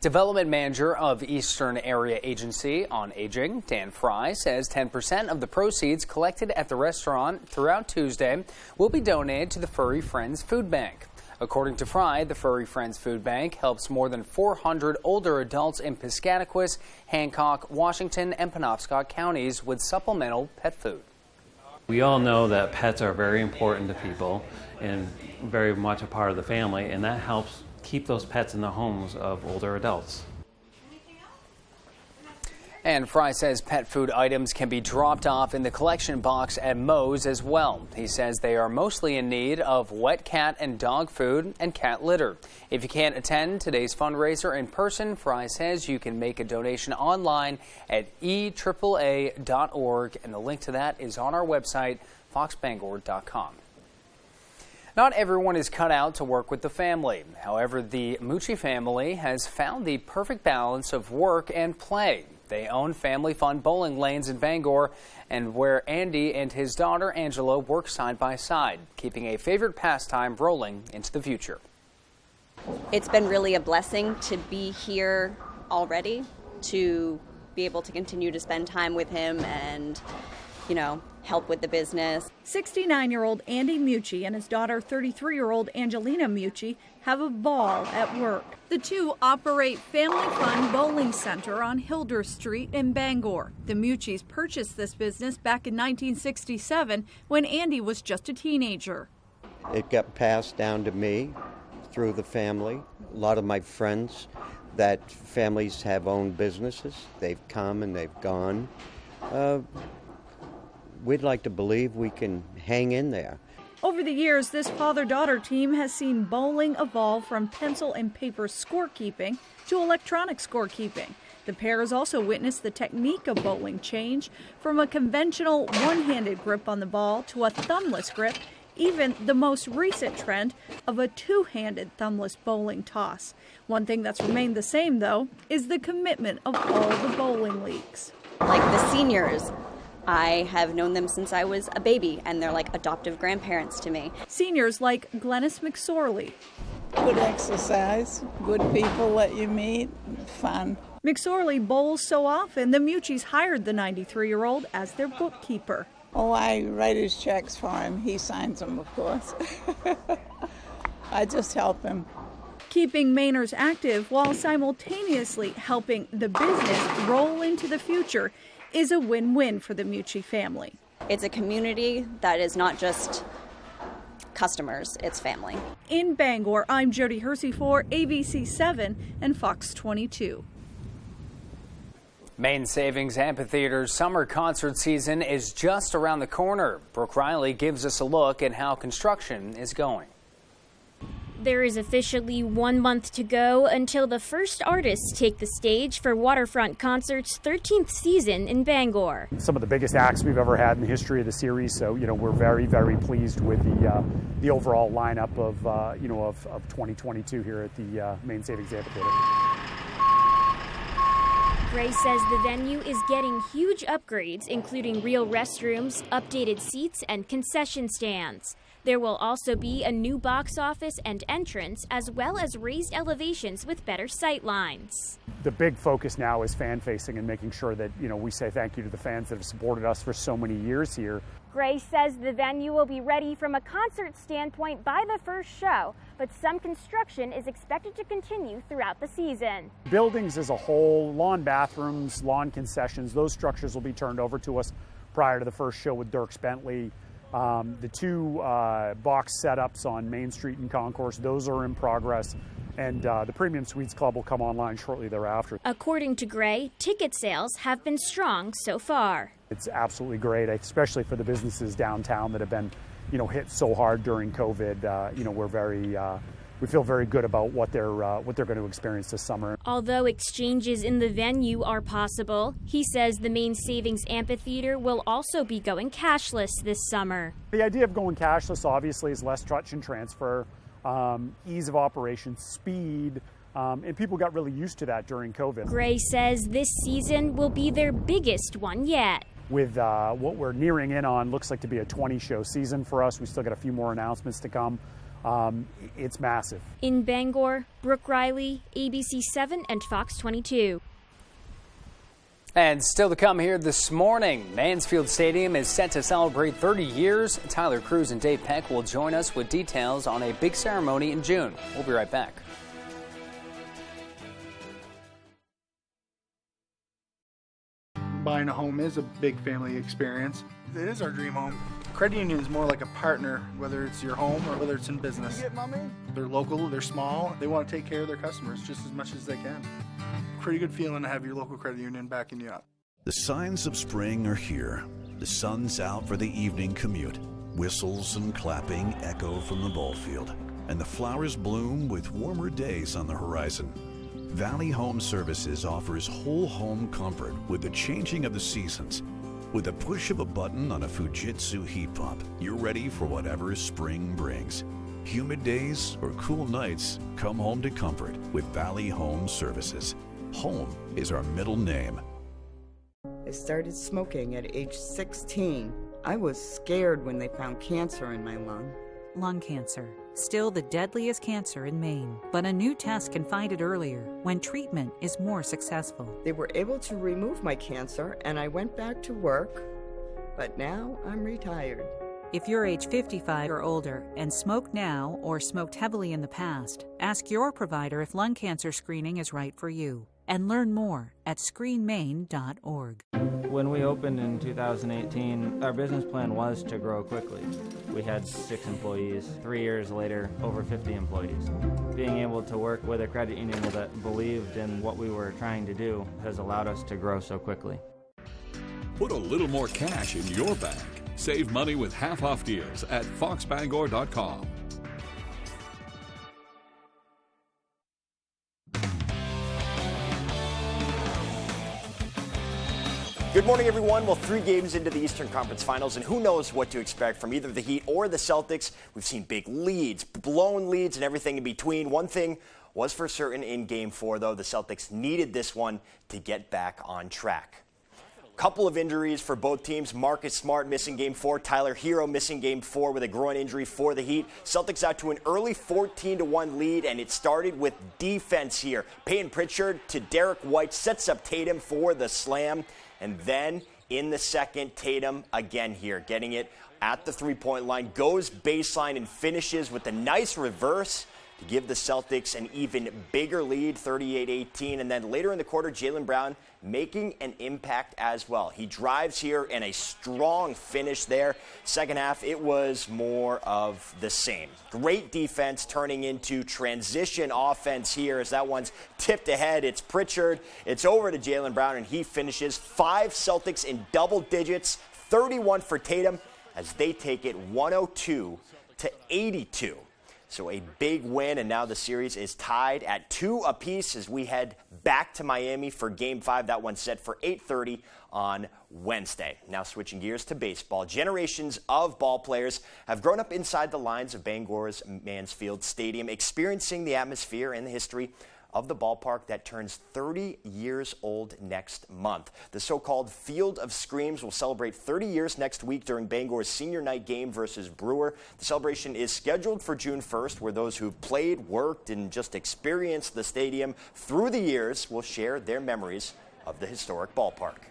Speaker 2: Development Manager of Eastern Area Agency on Aging, Dan Fry, says 10% of the proceeds collected at the restaurant throughout Tuesday will be donated to the Furry Friends Food Bank. According to Fry, the Furry Friends Food Bank helps more than 400 older adults in Piscataquis, Hancock, Washington, and Penobscot counties with supplemental pet food.
Speaker 16: We all know that pets are very important to people and very much a part of the family, and that helps keep those pets in the homes of older adults.
Speaker 2: And Fry says pet food items can be dropped off in the collection box at Moe's as well. He says they are mostly in need of wet cat and dog food and cat litter. If you can't attend today's fundraiser in person, Fry says you can make a donation online at eAAA.org, and the link to that is on our website, foxbangor.com. Not everyone is cut out to work with the family. However, the Mucci family has found the perfect balance of work and play. They own Family Fun bowling lanes in Bangor, and where Andy and his daughter Angela work side by side, keeping a favorite pastime rolling into the future.
Speaker 17: It's been really a blessing to be here already, to be able to continue to spend time with him and, help with the business.
Speaker 19: 69-year-old Andy Mucci and his daughter, 33-year-old Angelina Mucci, have a ball at work. The two operate Family Fun Bowling Center on Hilder Street in Bangor. The Muccis purchased this business back in 1967 when Andy was just a teenager.
Speaker 27: It got passed down to me through the family. A lot of my friends that families have owned businesses. They've come and they've gone. We'd like to believe we can hang in there.
Speaker 19: Over the years, this father-daughter team has seen bowling evolve from pencil and paper scorekeeping to electronic scorekeeping. The pair has also witnessed the technique of bowling change from a conventional one-handed grip on the ball to a thumbless grip, even the most recent trend of a two-handed thumbless bowling toss. One thing that's remained the same, though, is the commitment of all the bowling leagues.
Speaker 17: Like the seniors, I have known them since I was a baby, and they're like adoptive grandparents to me.
Speaker 19: Seniors like Glennis McSorley.
Speaker 1: Good exercise, good people that you meet, fun.
Speaker 19: McSorley bowls so often, the Mucci's hired the 93-year-old as their bookkeeper.
Speaker 1: Oh, I write his checks for him. He signs them, of course. I just help him.
Speaker 19: Keeping Mainers active while simultaneously helping the business roll into the future is a win-win for the Mucci family.
Speaker 17: It's a community that is not just customers, it's family.
Speaker 19: In Bangor, I'm Jody Hersey for ABC7 and Fox 22.
Speaker 2: Maine Savings Amphitheater's summer concert season is just around the corner. Brooke Riley gives us a look at how construction is going.
Speaker 13: There is officially 1 month to go until the first artists take the stage for Waterfront Concert's 13th season in Bangor.
Speaker 18: Some of the biggest acts we've ever had in the history of the series, so we're very, very pleased with the overall lineup of 2022 here at the Maine Savings Amphitheater.
Speaker 13: Gray says the venue is getting huge upgrades, including real restrooms, updated seats, and concession stands. There will also be a new box office and entrance, as well as raised elevations with better sight lines.
Speaker 18: The big focus now is fan-facing and making sure that, we say thank you to the fans that have supported us for so many years here.
Speaker 13: Gray says the venue will be ready from a concert standpoint by the first show, but some construction is expected to continue throughout the season.
Speaker 18: Buildings as a whole, lawn bathrooms, lawn concessions, those structures will be turned over to us prior to the first show with Dierks Bentley. The two box setups on Main Street and Concourse, those are in progress, and the Premium Suites Club will come online shortly thereafter.
Speaker 13: According to Gray, ticket sales have been strong so far.
Speaker 18: It's absolutely great, especially for the businesses downtown that have been, hit so hard during COVID. We feel very good about what they're going to experience this summer.
Speaker 13: Although exchanges in the venue are possible, he says the Maine Savings Amphitheater will also be going cashless this summer.
Speaker 18: The idea of going cashless obviously is less touch and transfer, ease of operation, speed, and people got really used to that during COVID.
Speaker 13: Gray says this season will be their biggest one yet.
Speaker 18: With what we're nearing in on, looks like to be a 20-show season for us. We still got a few more announcements to come. It's massive.
Speaker 13: In Bangor, Brooke Riley, ABC7 and Fox 22.
Speaker 2: And still to come here this morning, Mansfield Stadium is set to celebrate 30 years. Tyler Cruz and Dave Peck will join us with details on a big ceremony in June. We'll be right back.
Speaker 20: Buying a home is a big family experience. It is our dream home. Credit union is more like a partner, whether it's your home or whether it's in business. You get mommy? They're local, they're small, they want to take care of their customers just as much as they can. Pretty good feeling to have your local credit union backing you up.
Speaker 12: The signs of spring are here. The sun's out for the evening commute. Whistles and clapping echo from the ball field. And the flowers bloom with warmer days on the horizon. Valley Home Services offers whole home comfort with the changing of the seasons. With a push of a button on a Fujitsu heat pump, you're ready for whatever spring brings. Humid days or cool nights, come home to comfort with Valley Home Services. Home is our middle name.
Speaker 21: I started smoking at age 16. I was scared when they found cancer in my lung.
Speaker 23: Lung cancer, still the deadliest cancer in Maine, but a new test can find it earlier when treatment is more successful.
Speaker 21: They were able to remove my cancer and I went back to work, but now I'm retired.
Speaker 23: If you're age 55 or older and smoke now or smoked heavily in the past, ask your provider if lung cancer screening is right for you and learn more at screenmaine.org.
Speaker 24: When we opened in 2018, our business plan was to grow quickly. We had 6 employees. 3 years later, over 50 employees. Being able to work with a credit union that believed in what we were trying to do has allowed us to grow so quickly.
Speaker 28: Put a little more cash in your bank. Save money with half-off deals at foxbangor.com.
Speaker 4: Good morning, everyone. Well, 3 games into the Eastern Conference Finals, and who knows what to expect from either the Heat or the Celtics. We've seen big leads, blown leads, and everything in between. One thing was for certain in Game 4, though. The Celtics needed this one to get back on track. Couple of injuries for both teams. Marcus Smart missing Game 4. Tyler Hero missing Game 4 with a groin injury for the Heat. Celtics out to an early 14-1 lead, and it started with defense here. Peyton Pritchard to Derek White sets up Tatum for the slam. And then in the second, Tatum again here, getting it at the three-point line, goes baseline and finishes with a nice reverse to give the Celtics an even bigger lead, 38-18. And then later in the quarter, Jaylen Brown making an impact as well. He drives here and a strong finish there. Second half, it was more of the same. Great defense turning into transition offense here as that one's tipped ahead. It's Pritchard. It's over to Jaylen Brown, and he finishes 5 Celtics in double digits, 31 for Tatum as they take it 102-82. So a big win, and now the series is tied at 2 apiece as we head back to Miami for Game 5. That one's set for 8:30 on Wednesday. Now switching gears to baseball. Generations of ball players have grown up inside the lines of Bangor's Mansfield Stadium, experiencing the atmosphere and the history of the ballpark that turns 30 years old next month. The so-called Field of Screams will celebrate 30 years next week during Bangor's senior night game versus Brewer. The celebration is scheduled for June 1st, where those who've played, worked, and just experienced the stadium through the years will share their memories of the historic ballpark.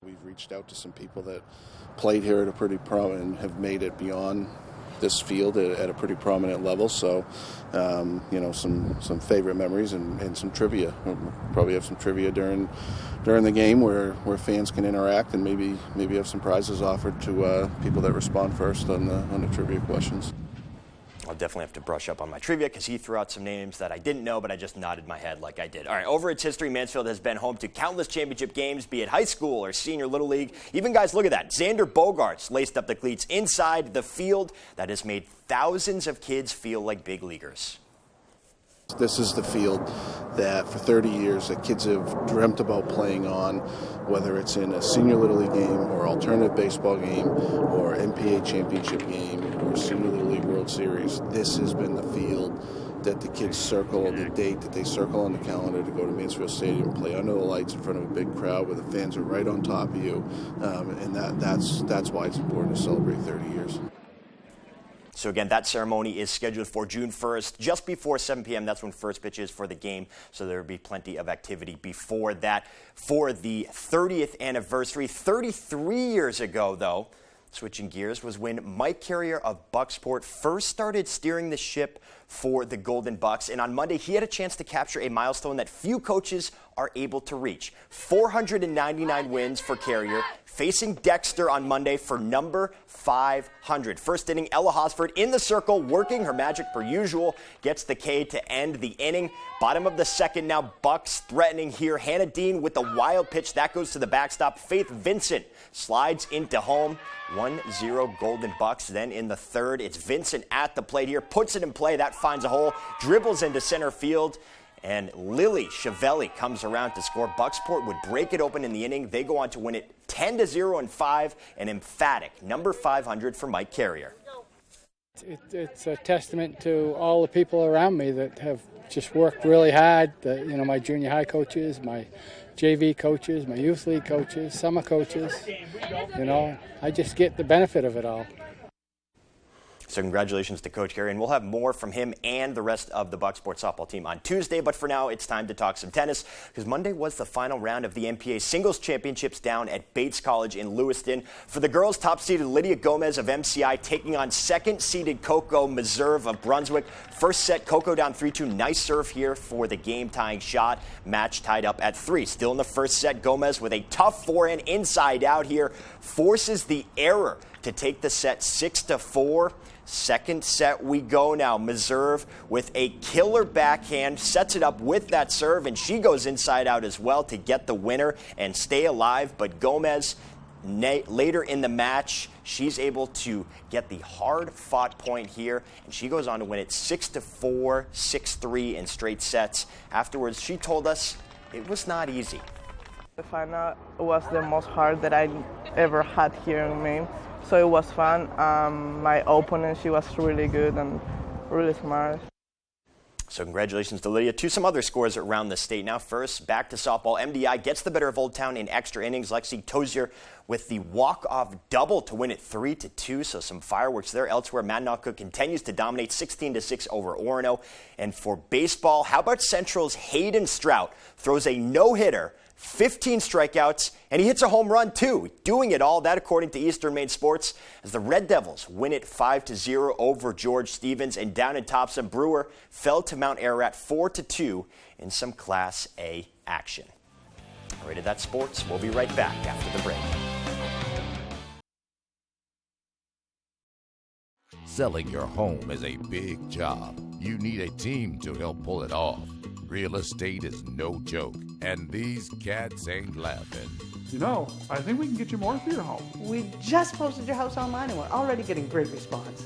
Speaker 5: We've reached out to some people that played here at a pretty prominent and have made it beyond this field at a pretty prominent level, so some favorite memories and some trivia. We'll probably have some trivia during the game where fans can interact and maybe have some prizes offered to people that respond first on the trivia questions.
Speaker 4: I'll definitely have to brush up on my trivia because he threw out some names that I didn't know, but I just nodded my head like I did. All right, over its history, Mansfield has been home to countless championship games, be it high school or senior little league. Even guys, look at that. Xander Bogaerts laced up the cleats inside the field that has made thousands of kids feel like big leaguers.
Speaker 5: This is the field that for 30 years that kids have dreamt about playing on, whether it's in a senior little league game or alternative baseball game or MPA championship game or senior little league World Series. This has been the field that the kids circle, the date that they circle on the calendar to go to Mansfield Stadium and play under the lights in front of a big crowd where the fans are right on top of you, and that's why it's important to celebrate 30 years.
Speaker 4: So again, that ceremony is scheduled for June 1st, just before 7 p.m. That's when first pitch is for the game. So there will be plenty of activity before that for the 30th anniversary. 33 years ago, though, switching gears, was when Mike Carrier of Bucksport first started steering the ship for the Golden Bucks. And on Monday, he had a chance to capture a milestone that few coaches are able to reach. 499 wins for Carrier, facing Dexter on Monday for number 500. First inning, Ella Hosford in the circle, working her magic per usual, gets the K to end the inning. Bottom of the second now, Bucks threatening here. Hannah Dean with the wild pitch. That goes to the backstop. Faith Vincent slides into home. 1-0 Golden Bucks. Then in the third, it's Vincent at the plate here. Puts it in play. That finds a hole. Dribbles into center field. And Lily Chiavelli comes around to score. Bucksport would break it open in the inning. They go on to win it 10-0 in 5. An emphatic number 500 for Mike Carrier.
Speaker 6: It's a testament to all the people around me that have just worked really hard. My junior high coaches, my JV coaches, my youth league coaches, summer coaches. I just get the benefit of it all.
Speaker 4: So congratulations to Coach Carey, and we'll have more from him and the rest of the Bucksport softball team on Tuesday. But for now, it's time to talk some tennis, because Monday was the final round of the MPA Singles Championships down at Bates College in Lewiston. For the girls, top-seeded Lydia Gomez of MCI taking on second-seeded Coco Meserve of Brunswick. First set, Coco down 3-2. Nice serve here for the game-tying shot. Match tied up at 3. Still in the first set, Gomez with a tough forehand inside out here forces the error to take the set 6-4. Second set we go now. Meserve with a killer backhand sets it up with that serve, and she goes inside out as well to get the winner and stay alive. But Gomez, later in the match, she's able to get the hard-fought point here, and she goes on to win it 6-4, 6-3 in straight sets. Afterwards, she told us it was not easy.
Speaker 3: The final was the most hard that I ever had here in Maine, so it was fun. My opponent, she was really good and really smart.
Speaker 4: So congratulations to Lydia. To some other scores around the state. Now first, back to softball. MDI gets the better of Old Town in extra innings. Lexi Tozier with the walk-off double to win it 3-2. So some fireworks there. Elsewhere, Mananoka continues to dominate 16-6 over Orono. And for baseball, how about Central's Hayden Strout throws a no-hitter, 15 strikeouts, and he hits a home run too. Doing it all, that according to Eastern Maine Sports, as the Red Devils win it 5-0 over George Stevens. And down in Thompson, Brewer fell to Mount Ararat 4-2 in some Class A action. Rated That Sports. We'll be right back after the break.
Speaker 7: Selling your home is a big job. You need a team to help pull it off. Real estate is no joke, and these cats ain't laughing.
Speaker 8: You know, I think we can get you more for your home.
Speaker 9: We just posted your house online and we're already getting great response.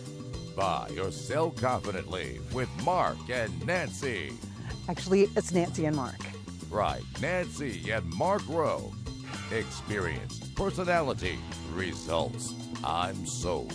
Speaker 7: Buy or sell confidently with Mark and Nancy.
Speaker 9: Actually, it's Nancy and Mark.
Speaker 7: Right, Nancy and Mark Rowe. Experience, personality, results. I'm sold.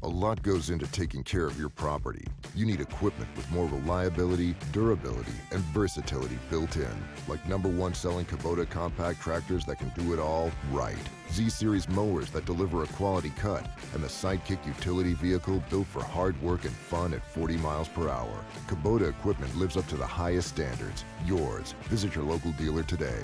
Speaker 10: A lot goes into taking care of your property. You need equipment with more reliability, durability, and versatility built in, like #1 selling Kubota compact tractors that can do it all right, Z-Series mowers that deliver a quality cut, and the Sidekick utility vehicle built for hard work and fun at 40 miles per hour. Kubota equipment lives up to the highest standards. Yours. Visit your local dealer today.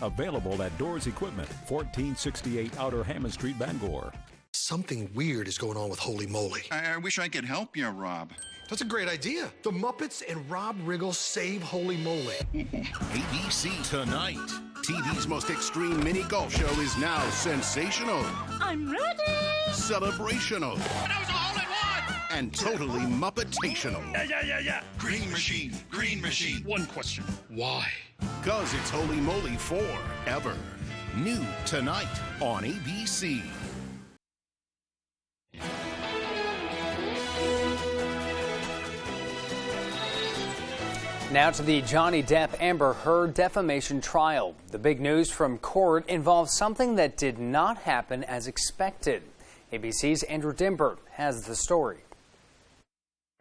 Speaker 28: Available at Doors Equipment, 1468 Outer Hammond Street, Bangor.
Speaker 22: Something weird is going on with Holy Moly.
Speaker 25: I wish I could help you, Rob.
Speaker 22: That's a great idea. The Muppets and Rob Riggle save Holy Moly.
Speaker 26: ABC Tonight. TV's most extreme mini golf show is now sensational.
Speaker 29: I'm ready.
Speaker 26: Celebrational.
Speaker 29: That was a hole-in-one.
Speaker 26: And totally Muppetational.
Speaker 25: Yeah. Green machine.
Speaker 26: One question.
Speaker 25: Why?
Speaker 26: 'Cause it's Holy Moly forever. New tonight on ABC.
Speaker 2: Now to the Johnny Depp-Amber Heard defamation trial. The big news from court involves something that did not happen as expected. ABC's Andrew Dimbert has the story.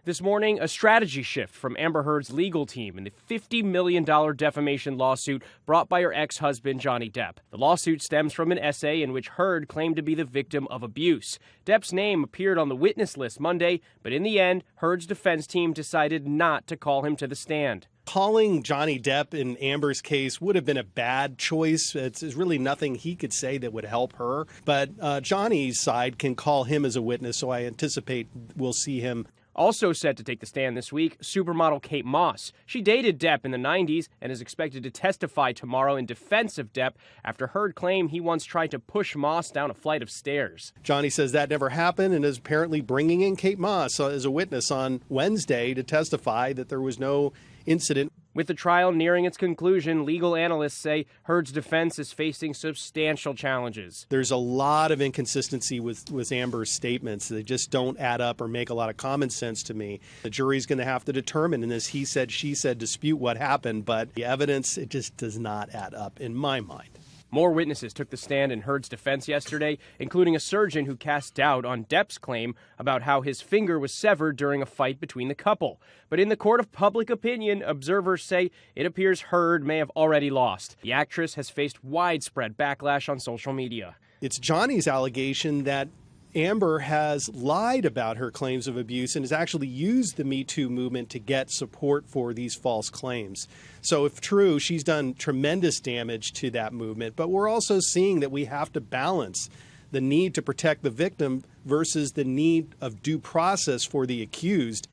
Speaker 30: This morning, a strategy shift from Amber Heard's legal team in the $50 million defamation lawsuit brought by her ex-husband, Johnny Depp. The lawsuit stems from an essay in which Heard claimed to be the victim of abuse. Depp's name appeared on the witness list Monday, but in the end, Heard's defense team decided not to call him to the stand.
Speaker 31: Calling Johnny Depp in Amber's case would have been a bad choice. It's really nothing he could say that would help her. But Johnny's side can call him as a witness, so I anticipate we'll see him.
Speaker 30: Also set to take the stand this week, supermodel Kate Moss. She dated Depp in the 90s and is expected to testify tomorrow in defense of Depp after Heard claimed he once tried to push Moss down a flight of stairs.
Speaker 31: Johnny says that never happened and is apparently bringing in Kate Moss as a witness on Wednesday to testify that there was no incident.
Speaker 30: With the trial nearing its conclusion, legal analysts say Heard's defense is facing substantial challenges.
Speaker 31: There's a lot of inconsistency with Amber's statements. They just don't add up or make a lot of common sense to me. The jury's going to have to determine in this he said, she said dispute what happened, but the evidence, it just does not add up in my mind.
Speaker 30: More witnesses took the stand in Heard's defense yesterday, including a surgeon who cast doubt on Depp's claim about how his finger was severed during a fight between the couple. But in the court of public opinion, observers say it appears Heard may have already lost. The actress has faced widespread backlash on social media.
Speaker 31: It's Johnny's allegation that Amber has lied about her claims of abuse and has actually used the Me Too movement to get support for these false claims. So if true, she's done tremendous damage to that movement. But we're also seeing that we have to balance the need to protect the victim versus the need of due process for the accused.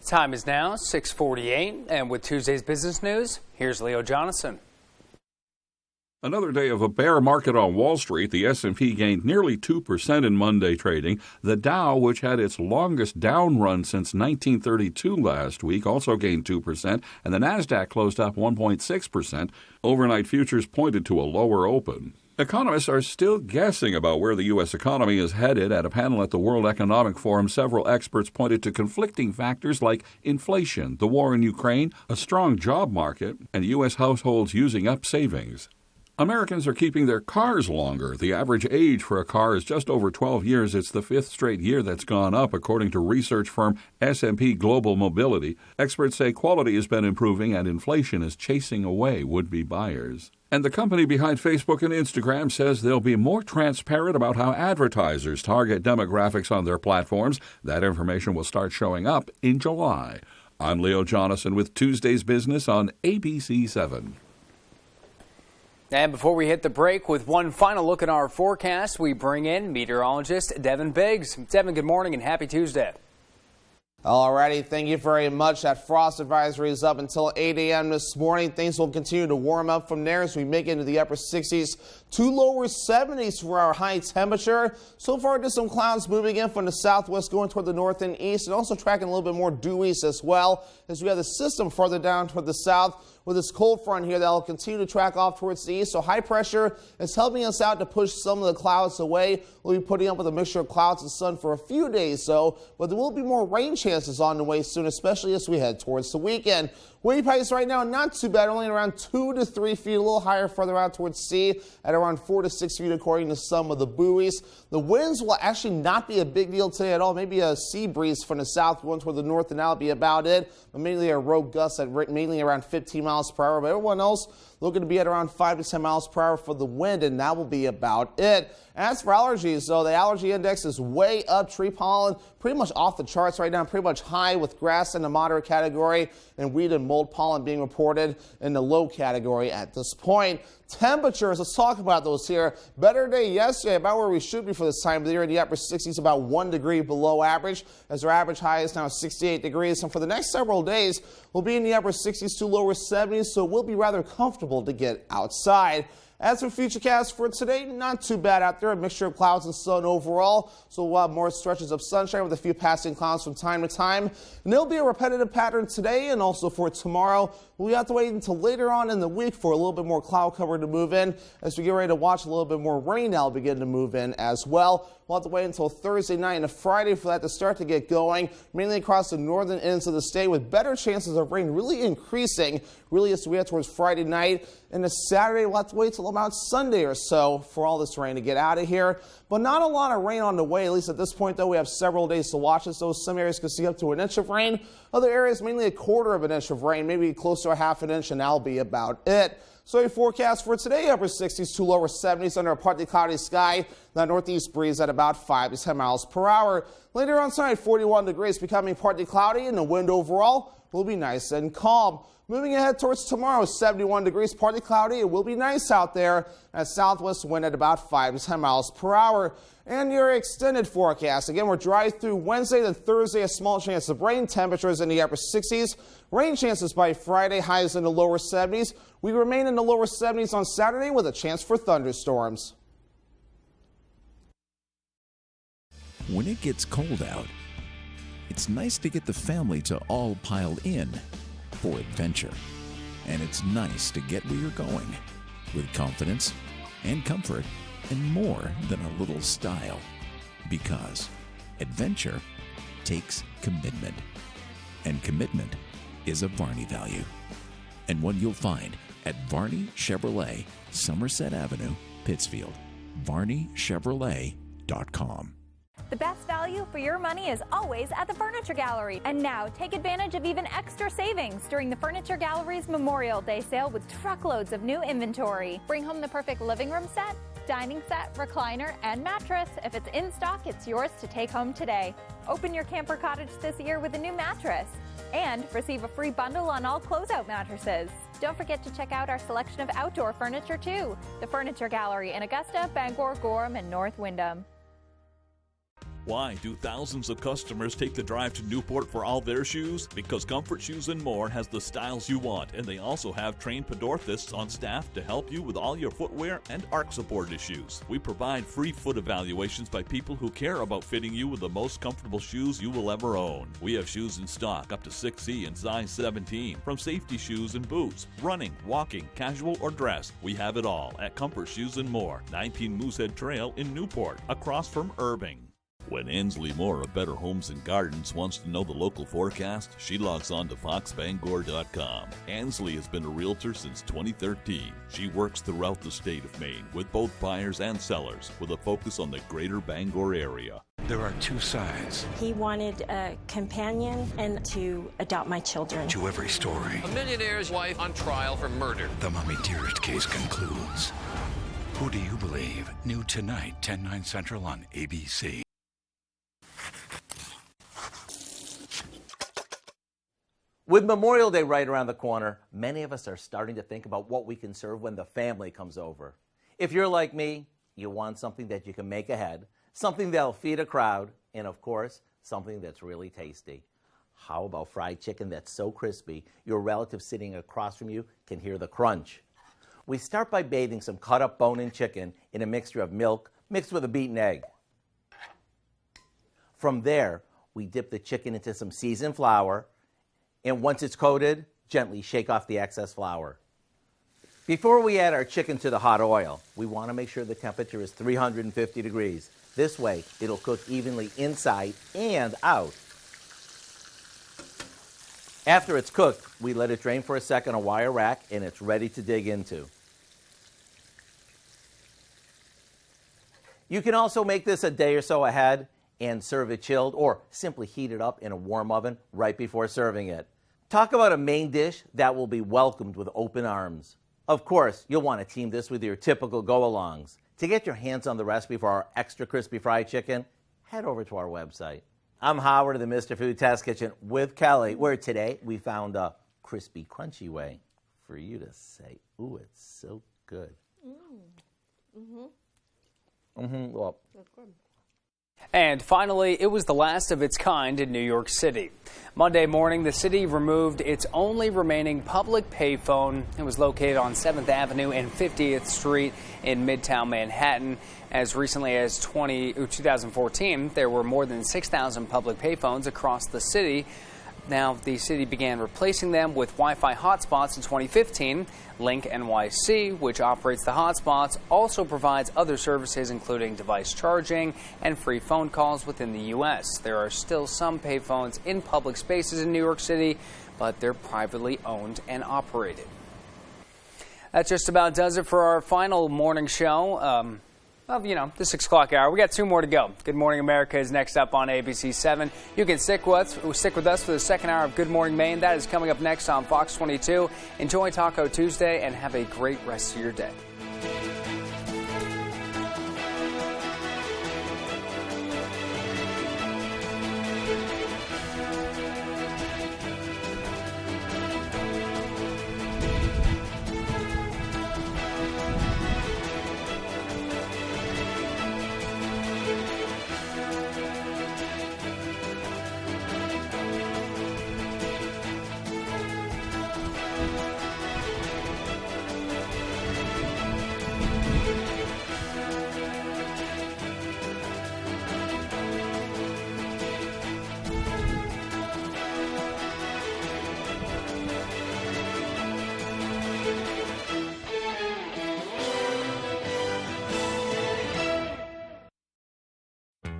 Speaker 2: Time is now 6:48, and with Tuesday's business news, here's Leo Jonathan.
Speaker 28: Another day of a bear market on Wall Street. The S&P gained nearly 2% in Monday trading. The Dow, which had its longest down run since 1932 last week, also gained 2%, and the Nasdaq closed up 1.6%. Overnight futures pointed to a lower open. Economists are still guessing about where the U.S. economy is headed. At a panel at the World Economic Forum, several experts pointed to conflicting factors like inflation, the war in Ukraine, a strong job market, and U.S. households using up savings. Americans are keeping their cars longer. The average age for a car is just over 12 years. It's the fifth straight year that's gone up, according to research firm S&P Global Mobility. Experts say quality has been improving and inflation is chasing away would-be buyers. And the company behind Facebook and Instagram says they'll be more transparent about how advertisers target demographics on their platforms. That information will start showing up in July. I'm Leo Jonathan with Tuesday's Business on ABC 7.
Speaker 2: And before we hit the break with one final look at our forecast, we bring in meteorologist Devin Biggs. Devin, good morning and happy Tuesday.
Speaker 1: Alrighty, thank you very much. That frost advisory is up until 8 a.m. this morning. Things will continue to warm up from there as we make it into the upper 60s to lower 70s for our high temperature. So far, just some clouds moving in from the southwest going toward the north and east, and also tracking a little bit more due east as well as we have the system further down toward the south with this cold front here that will continue to track off towards the east. So high pressure is helping us out to push some of the clouds away. We'll be putting up with a mixture of clouds and sun for a few days, so, but there will be more rain chances on the way soon, especially as we head towards the weekend. Wind patterns right now not too bad, only around 2 to 3 feet, a little higher further out towards sea at around 4 to 6 feet according to some of the buoys. The winds will actually not be a big deal today at all. Maybe a sea breeze from the south going toward the north, and that'll be about it. But mainly a rogue gust at mainly around 15 miles per hour. But everyone else looking to be at around 5 to 10 miles per hour for the wind, and that will be about it. As for allergies, though, the allergy index is way up. Tree pollen pretty much off the charts right now, pretty much high with grass in the moderate category and weed and mold pollen being reported in the low category at this point. Temperatures, let's talk about those here. Better day yesterday, about where we should be for this time of the year. In the upper 60s, about 1 degree below average, as our average high is now 68 degrees. And for the next several days, we'll be in the upper 60s to lower 70s, so we'll be rather comfortable to get outside. As for futurecast for today, not too bad out there. A mixture of clouds and sun overall. So we'll have more stretches of sunshine with a few passing clouds from time to time. And there'll be a repetitive pattern today and also for tomorrow. We have to wait until later on in the week for a little bit more cloud cover to move in as we get ready to watch a little bit more rain now begin to move in as well. We'll have to wait until Thursday night and Friday for that to start to get going, mainly across the northern ends of the state with better chances of rain really increasing really as we head towards Friday night. And the Saturday, we'll have to wait till about Sunday or so for all this rain to get out of here. But not a lot of rain on the way, at least at this point, though. We have several days to watch this, so some areas could see up to 1 inch of rain. Other areas, mainly 1/4 of an inch of rain, maybe close to 1/2 an inch, and that'll be about it. So a forecast for today, upper 60s to lower 70s under a partly cloudy sky. That northeast breeze at about 5 to 10 miles per hour. Later on tonight, 41 degrees, becoming partly cloudy, and the wind overall will be nice and calm. Moving ahead towards tomorrow, 71 degrees, partly cloudy. It will be nice out there. A southwest wind at about 5 to 10 miles per hour. And your extended forecast. Again, we're dry through Wednesday, then Thursday, a small chance of rain. Temperatures in the upper 60s. Rain chances by Friday, highs in the lower 70s. We remain in the lower 70s on Saturday with a chance for thunderstorms.
Speaker 11: When it gets cold out, it's nice to get the family to all pile in for adventure. And it's nice to get where you're going with confidence and comfort and more than a little style. Because adventure takes commitment. And commitment is a Varney value. And one you'll find at Varney Chevrolet, Somerset Avenue, Pittsfield. VarneyChevrolet.com.
Speaker 13: The best value for your money is always at the Furniture Gallery. And now, take advantage of even extra savings during the Furniture Gallery's Memorial Day sale with truckloads of new inventory. Bring home the perfect living room set, dining set, recliner, and mattress. If it's in stock, it's yours to take home today. Open your camper cottage this year with a new mattress. And receive a free bundle on all closeout mattresses. Don't forget to check out our selection of outdoor furniture, too. The Furniture Gallery in Augusta, Bangor, Gorham, and North Windham.
Speaker 12: Why do thousands of customers take the drive to Newport for all their shoes? Because Comfort Shoes & More has the styles you want, and they also have trained podorthists on staff to help you with all your footwear and arch support issues. We provide free foot evaluations by people who care about fitting you with the most comfortable shoes you will ever own. We have shoes in stock up to 6C and size 17, from safety shoes and boots, running, walking, casual or dress. We have it all at Comfort Shoes & More, 19 Moosehead Trail in Newport, across from Irving. When Ansley Moore of Better Homes and Gardens wants to know the local forecast, she logs on to foxbangor.com. Ansley has been a realtor since 2013. She works throughout the state of Maine with both buyers and sellers with a focus on the greater Bangor area.
Speaker 14: There are two sides
Speaker 15: He wanted a companion and to adopt my children.
Speaker 14: to every story.
Speaker 16: A millionaire's wife on trial for murder.
Speaker 14: The Mommy Dearest case concludes. Who do you believe? New tonight, 10/9 Central on ABC.
Speaker 17: With Memorial Day right around the corner, many of us are starting to think about what we can serve when the family comes over. If you're like me, you want something that you can make ahead, something that'll feed a crowd, and of course, something that's really tasty. How about fried chicken that's so crispy, your relative sitting across from you can hear the crunch? We start by bathing some cut-up bone-in chicken in a mixture of milk mixed with a beaten egg. From there, we dip the chicken into some seasoned flour, and once it's coated, gently shake off the excess flour. Before we add our chicken to the hot oil, we want to make sure the temperature is 350 degrees. This way, it'll cook evenly inside and out. After it's cooked, we let it drain for a second on a wire rack, and it's ready to dig into. You can also make this a day or so ahead and serve it chilled, or simply heat it up in a warm oven right before serving it. Talk about a main dish that will be welcomed with open arms. Of course, you'll want to team this with your typical go-alongs. To get your hands on the recipe for our extra crispy fried chicken, head over to our website. I'm Howard of the Mr. Food Test Kitchen with Kelly, where today we found a crispy, crunchy way for you to say, ooh, it's so good. Well,
Speaker 18: That's good.
Speaker 2: And finally, it was the last of its kind in New York City. Monday morning, the city removed its only remaining public payphone. It was located on 7th Avenue and 50th Street in Midtown Manhattan. As recently as 2014, there were more than 6,000 public payphones across the city. Now, the city began replacing them with Wi-Fi hotspots in 2015. Link NYC, which operates the hotspots, also provides other services including device charging and free phone calls within the U.S. There are still some payphones in public spaces in New York City, but they're privately owned and operated. That just about does it for our final morning show. The 6 o'clock hour. We got 2 more to go. Good Morning America is next up on ABC 7. You can stick with us for the second hour of Good Morning Maine. That is coming up next on Fox 22. Enjoy Taco Tuesday and have a great rest of your day.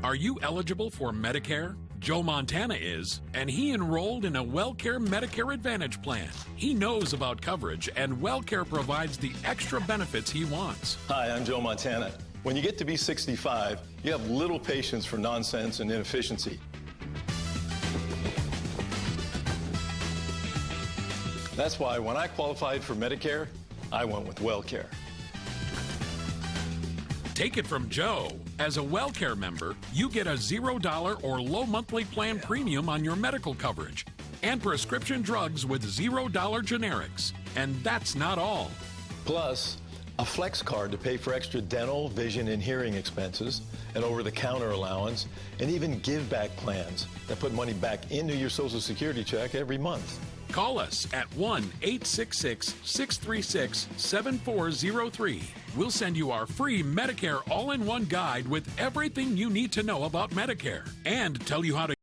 Speaker 19: Are you eligible for Medicare? Joe Montana is, and he enrolled in a WellCare Medicare Advantage plan. He knows about coverage, and WellCare provides the extra benefits he wants.
Speaker 20: Hi, I'm Joe Montana. When you get to be 65, you have little patience for nonsense and inefficiency. That's why when I qualified for Medicare, I went with WellCare.
Speaker 19: Take it from Joe. As a WellCare member, you get a $0 or low monthly plan premium on your medical coverage and prescription drugs with $0 generics. And that's not all.
Speaker 20: Plus, a flex card to pay for extra dental, vision, and hearing expenses, an over-the-counter allowance, and even give-back plans that put money back into your Social Security check every month.
Speaker 19: Call us at 1-866-636-7403. We'll send you our free Medicare all-in-one guide with everything you need to know about Medicare and tell you how to